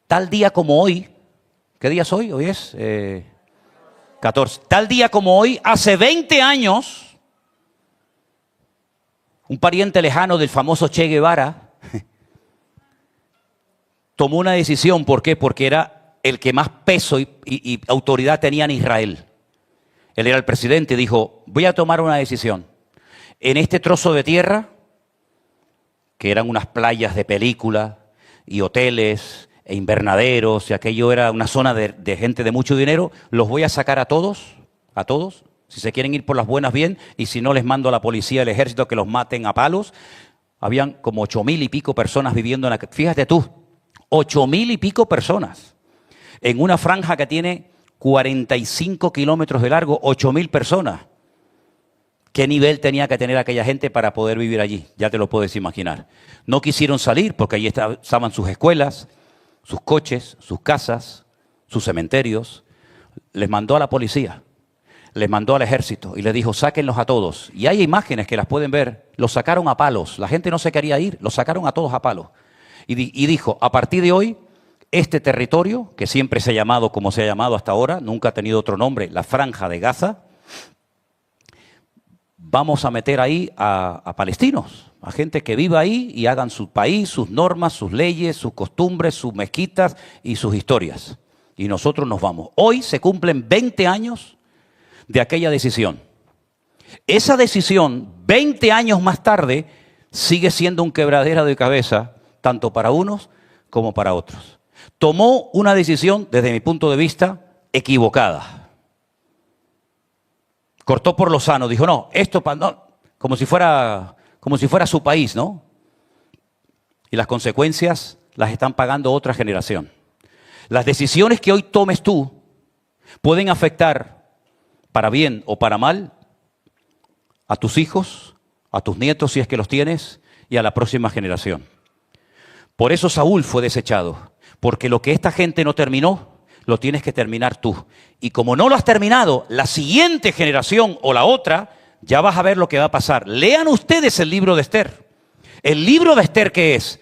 Tal día como hoy, ¿qué día es hoy? Hoy es 14. Tal día como hoy, hace 20 años... un pariente lejano del famoso Che Guevara tomó una decisión. ¿Por qué? Porque era el que más peso y autoridad tenía en Israel. Él era el presidente y dijo, voy a tomar una decisión. En este trozo de tierra, que eran unas playas de película y hoteles e invernaderos, y aquello era una zona de gente de mucho dinero, los voy a sacar a todos. Si se quieren ir por las buenas, bien, y si no, les mando a la policía, al ejército, que los maten a palos. Habían como 8,000 y pico personas viviendo en la... Fíjate tú, 8,000 y pico personas. En una franja que tiene 45 kilómetros de largo, 8,000 personas. ¿Qué nivel tenía que tener aquella gente para poder vivir allí? Ya te lo puedes imaginar. No quisieron salir porque allí estaban sus escuelas, sus coches, sus casas, sus cementerios. Les mandó a la policía. Les mandó al ejército y les dijo, sáquenlos a todos. Y hay imágenes que las pueden ver. Los sacaron a palos. La gente no se quería ir. Los sacaron a todos a palos. Y dijo, a partir de hoy, este territorio, que siempre se ha llamado como se ha llamado hasta ahora, nunca ha tenido otro nombre, la Franja de Gaza, vamos a meter ahí a palestinos, a gente que viva ahí y hagan su país, sus normas, sus leyes, sus costumbres, sus mezquitas y sus historias. Y nosotros nos vamos. Hoy se cumplen 20 años de aquella decisión. Esa decisión, 20 años más tarde, sigue siendo un quebradero de cabeza, tanto para unos como para otros. Tomó una decisión, desde mi punto de vista, equivocada. Cortó por lo sano, dijo, no, esto no, como si fuera su país, ¿no? Y las consecuencias las están pagando otra generación. Las decisiones que hoy tomes tú pueden afectar, para bien o para mal, a tus hijos, a tus nietos si es que los tienes, y a la próxima generación. Por eso Saúl fue desechado, porque lo que esta gente no terminó, lo tienes que terminar tú. Y como no lo has terminado, la siguiente generación o la otra, ya vas a ver lo que va a pasar. Lean ustedes el libro de Esther. El libro de Esther, ¿qué es?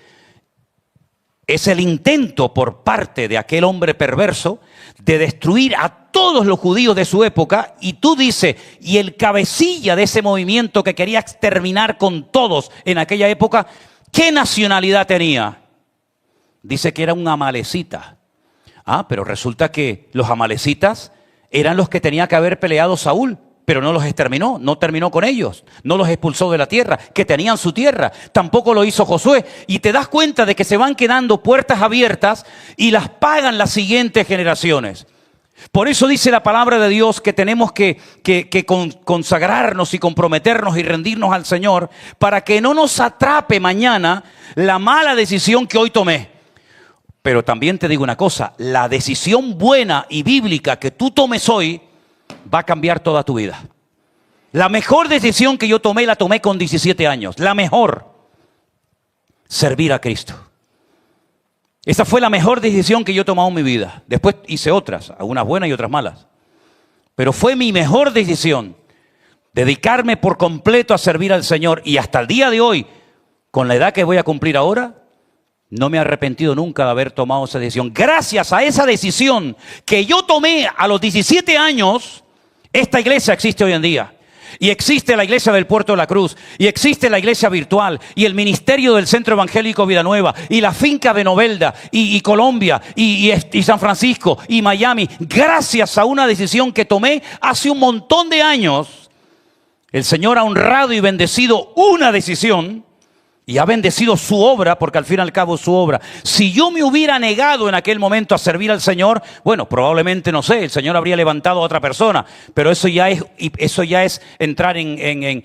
Es el intento por parte de aquel hombre perverso de destruir a todos los judíos de su época. Y tú dices, y el cabecilla de ese movimiento que quería exterminar con todos en aquella época, ¿qué nacionalidad tenía? Dice que era un amalecita. Pero resulta que los amalecitas eran los que tenía que haber peleado Saúl. pero no los exterminó, no terminó con ellos, no los expulsó de la tierra, que tenían su tierra. Tampoco lo hizo Josué. Y te das cuenta de que se van quedando puertas abiertas y las pagan las siguientes generaciones. Por eso dice la palabra de Dios que tenemos que consagrarnos y comprometernos y rendirnos al Señor para que no nos atrape mañana la mala decisión que hoy tomé. Pero también te digo una cosa, la decisión buena y bíblica que tú tomes hoy va a cambiar toda tu vida. La mejor decisión que yo tomé, la tomé con 17 años. La mejor, servir a Cristo. Esa fue la mejor decisión que yo he tomado en mi vida. Después hice otras, algunas buenas y otras malas. Pero fue mi mejor decisión, dedicarme por completo a servir al Señor. Y hasta el día de hoy, con la edad que voy a cumplir ahora, no me he arrepentido nunca de haber tomado esa decisión. Gracias a esa decisión que yo tomé a los 17 años, esta iglesia existe hoy en día. Y existe la iglesia del Puerto de la Cruz, y existe la iglesia virtual, y el ministerio del Centro Evangélico Vida Nueva, y la finca de Novelda, y Colombia, y San Francisco, y Miami. Gracias a una decisión que tomé hace un montón de años, el Señor ha honrado y bendecido una decisión, y ha bendecido su obra, porque al fin y al cabo es su obra. Si yo me hubiera negado en aquel momento a servir al Señor, bueno, probablemente, no sé, el Señor habría levantado a otra persona, pero eso ya es entrar en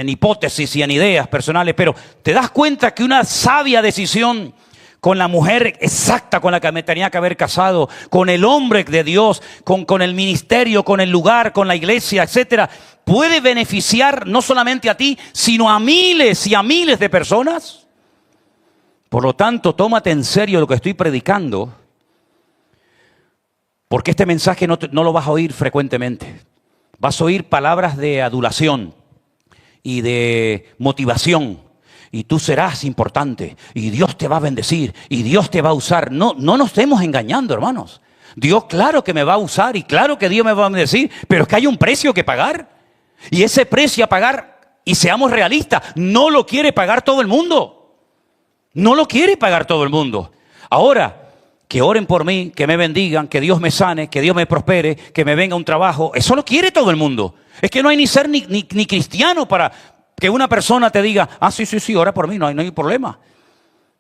hipótesis y en ideas personales. Pero te das cuenta que una sabia decisión con la mujer exacta con la que me tenía que haber casado, con el hombre de Dios, con el ministerio, con el lugar, con la iglesia, etcétera, puede beneficiar no solamente a ti, sino a miles y a miles de personas. Por lo tanto, tómate en serio lo que estoy predicando, porque este mensaje no lo vas a oír frecuentemente. Vas a oír palabras de adulación y de motivación. Y tú serás importante, y Dios te va a bendecir, y Dios te va a usar. No nos estemos engañando, hermanos. Dios claro que me va a usar, y claro que Dios me va a bendecir, pero es que hay un precio que pagar. Y ese precio a pagar, y seamos realistas, no lo quiere pagar todo el mundo. No lo quiere pagar todo el mundo. Ahora, que oren por mí, que me bendigan, que Dios me sane, que Dios me prospere, que me venga un trabajo, eso lo quiere todo el mundo. Es que no hay ni ser ni cristiano para que una persona te diga, sí, ora por mí, no hay problema.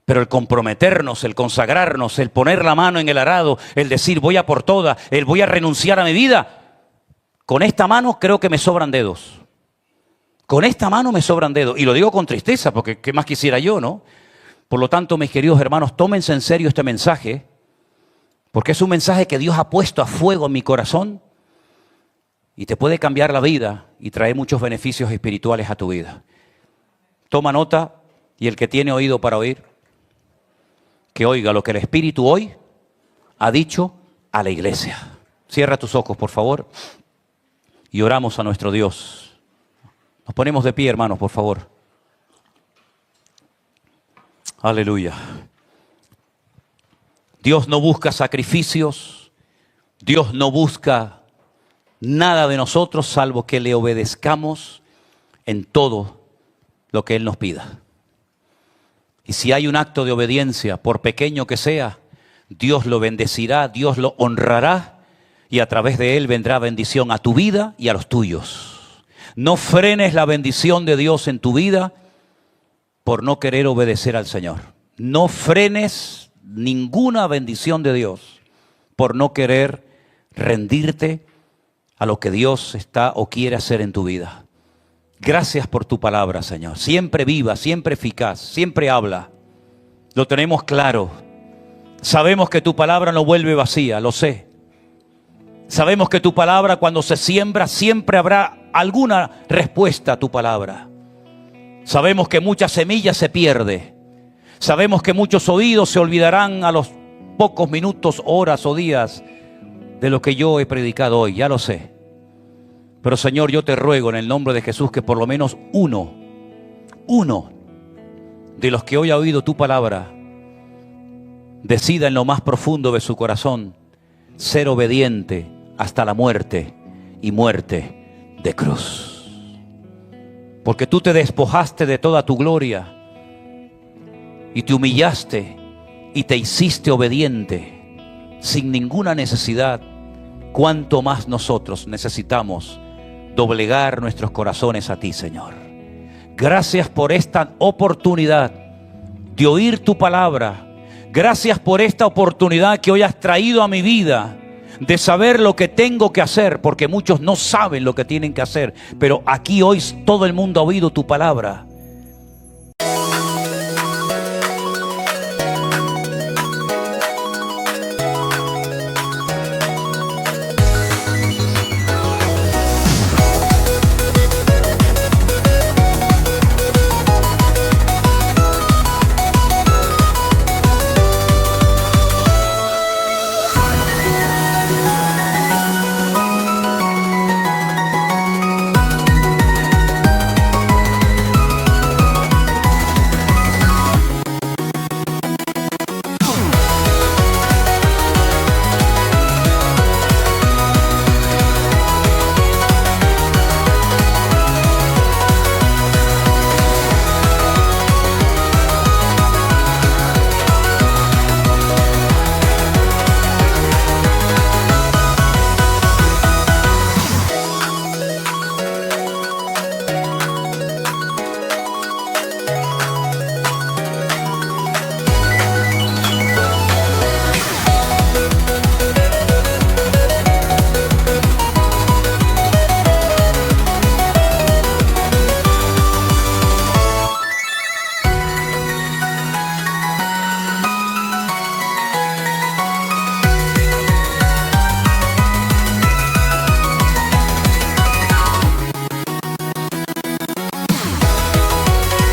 Pero el comprometernos, el consagrarnos, el poner la mano en el arado, el decir voy a por todas, el voy a renunciar a mi vida, con esta mano creo que me sobran dedos. Con esta mano me sobran dedos. Y lo digo con tristeza, porque qué más quisiera yo, ¿no? Por lo tanto, mis queridos hermanos, tómense en serio este mensaje, porque es un mensaje que Dios ha puesto a fuego en mi corazón y te puede cambiar la vida y traer muchos beneficios espirituales a tu vida. Toma nota, y el que tiene oído para oír, que oiga lo que el Espíritu hoy ha dicho a la iglesia. Cierra tus ojos, por favor, y oramos a nuestro Dios. Nos ponemos de pie, hermanos, por favor. Aleluya. Dios no busca sacrificios, Dios no busca nada de nosotros salvo que le obedezcamos en todo lo que Él nos pida. Y si hay un acto de obediencia, por pequeño que sea, Dios lo bendecirá, Dios lo honrará y a través de Él vendrá bendición a tu vida y a los tuyos. No frenes la bendición de Dios en tu vida por no querer obedecer al Señor. No frenes ninguna bendición de Dios por no querer rendirte a lo que Dios está o quiere hacer en tu vida. Gracias por tu palabra, Señor. Siempre viva, siempre eficaz, siempre habla. Lo tenemos claro. Sabemos que tu palabra no vuelve vacía, lo sé. Sabemos que tu palabra cuando se siembra siempre habrá alguna respuesta a tu palabra. Sabemos que muchas semillas se pierden. Sabemos que muchos oídos se olvidarán a los pocos minutos, horas o días de lo que yo he predicado hoy, ya lo sé. Pero Señor, yo te ruego en el nombre de Jesús que por lo menos uno de los que hoy ha oído tu palabra decida en lo más profundo de su corazón ser obediente hasta la muerte y muerte de cruz. Porque tú te despojaste de toda tu gloria y te humillaste y te hiciste obediente sin ninguna necesidad. Cuánto más nosotros necesitamos doblegar nuestros corazones a ti, Señor. Gracias por esta oportunidad de oír tu palabra. Gracias por esta oportunidad que hoy has traído a mi vida, de saber lo que tengo que hacer, porque muchos no saben lo que tienen que hacer. Pero aquí hoy todo el mundo ha oído tu palabra.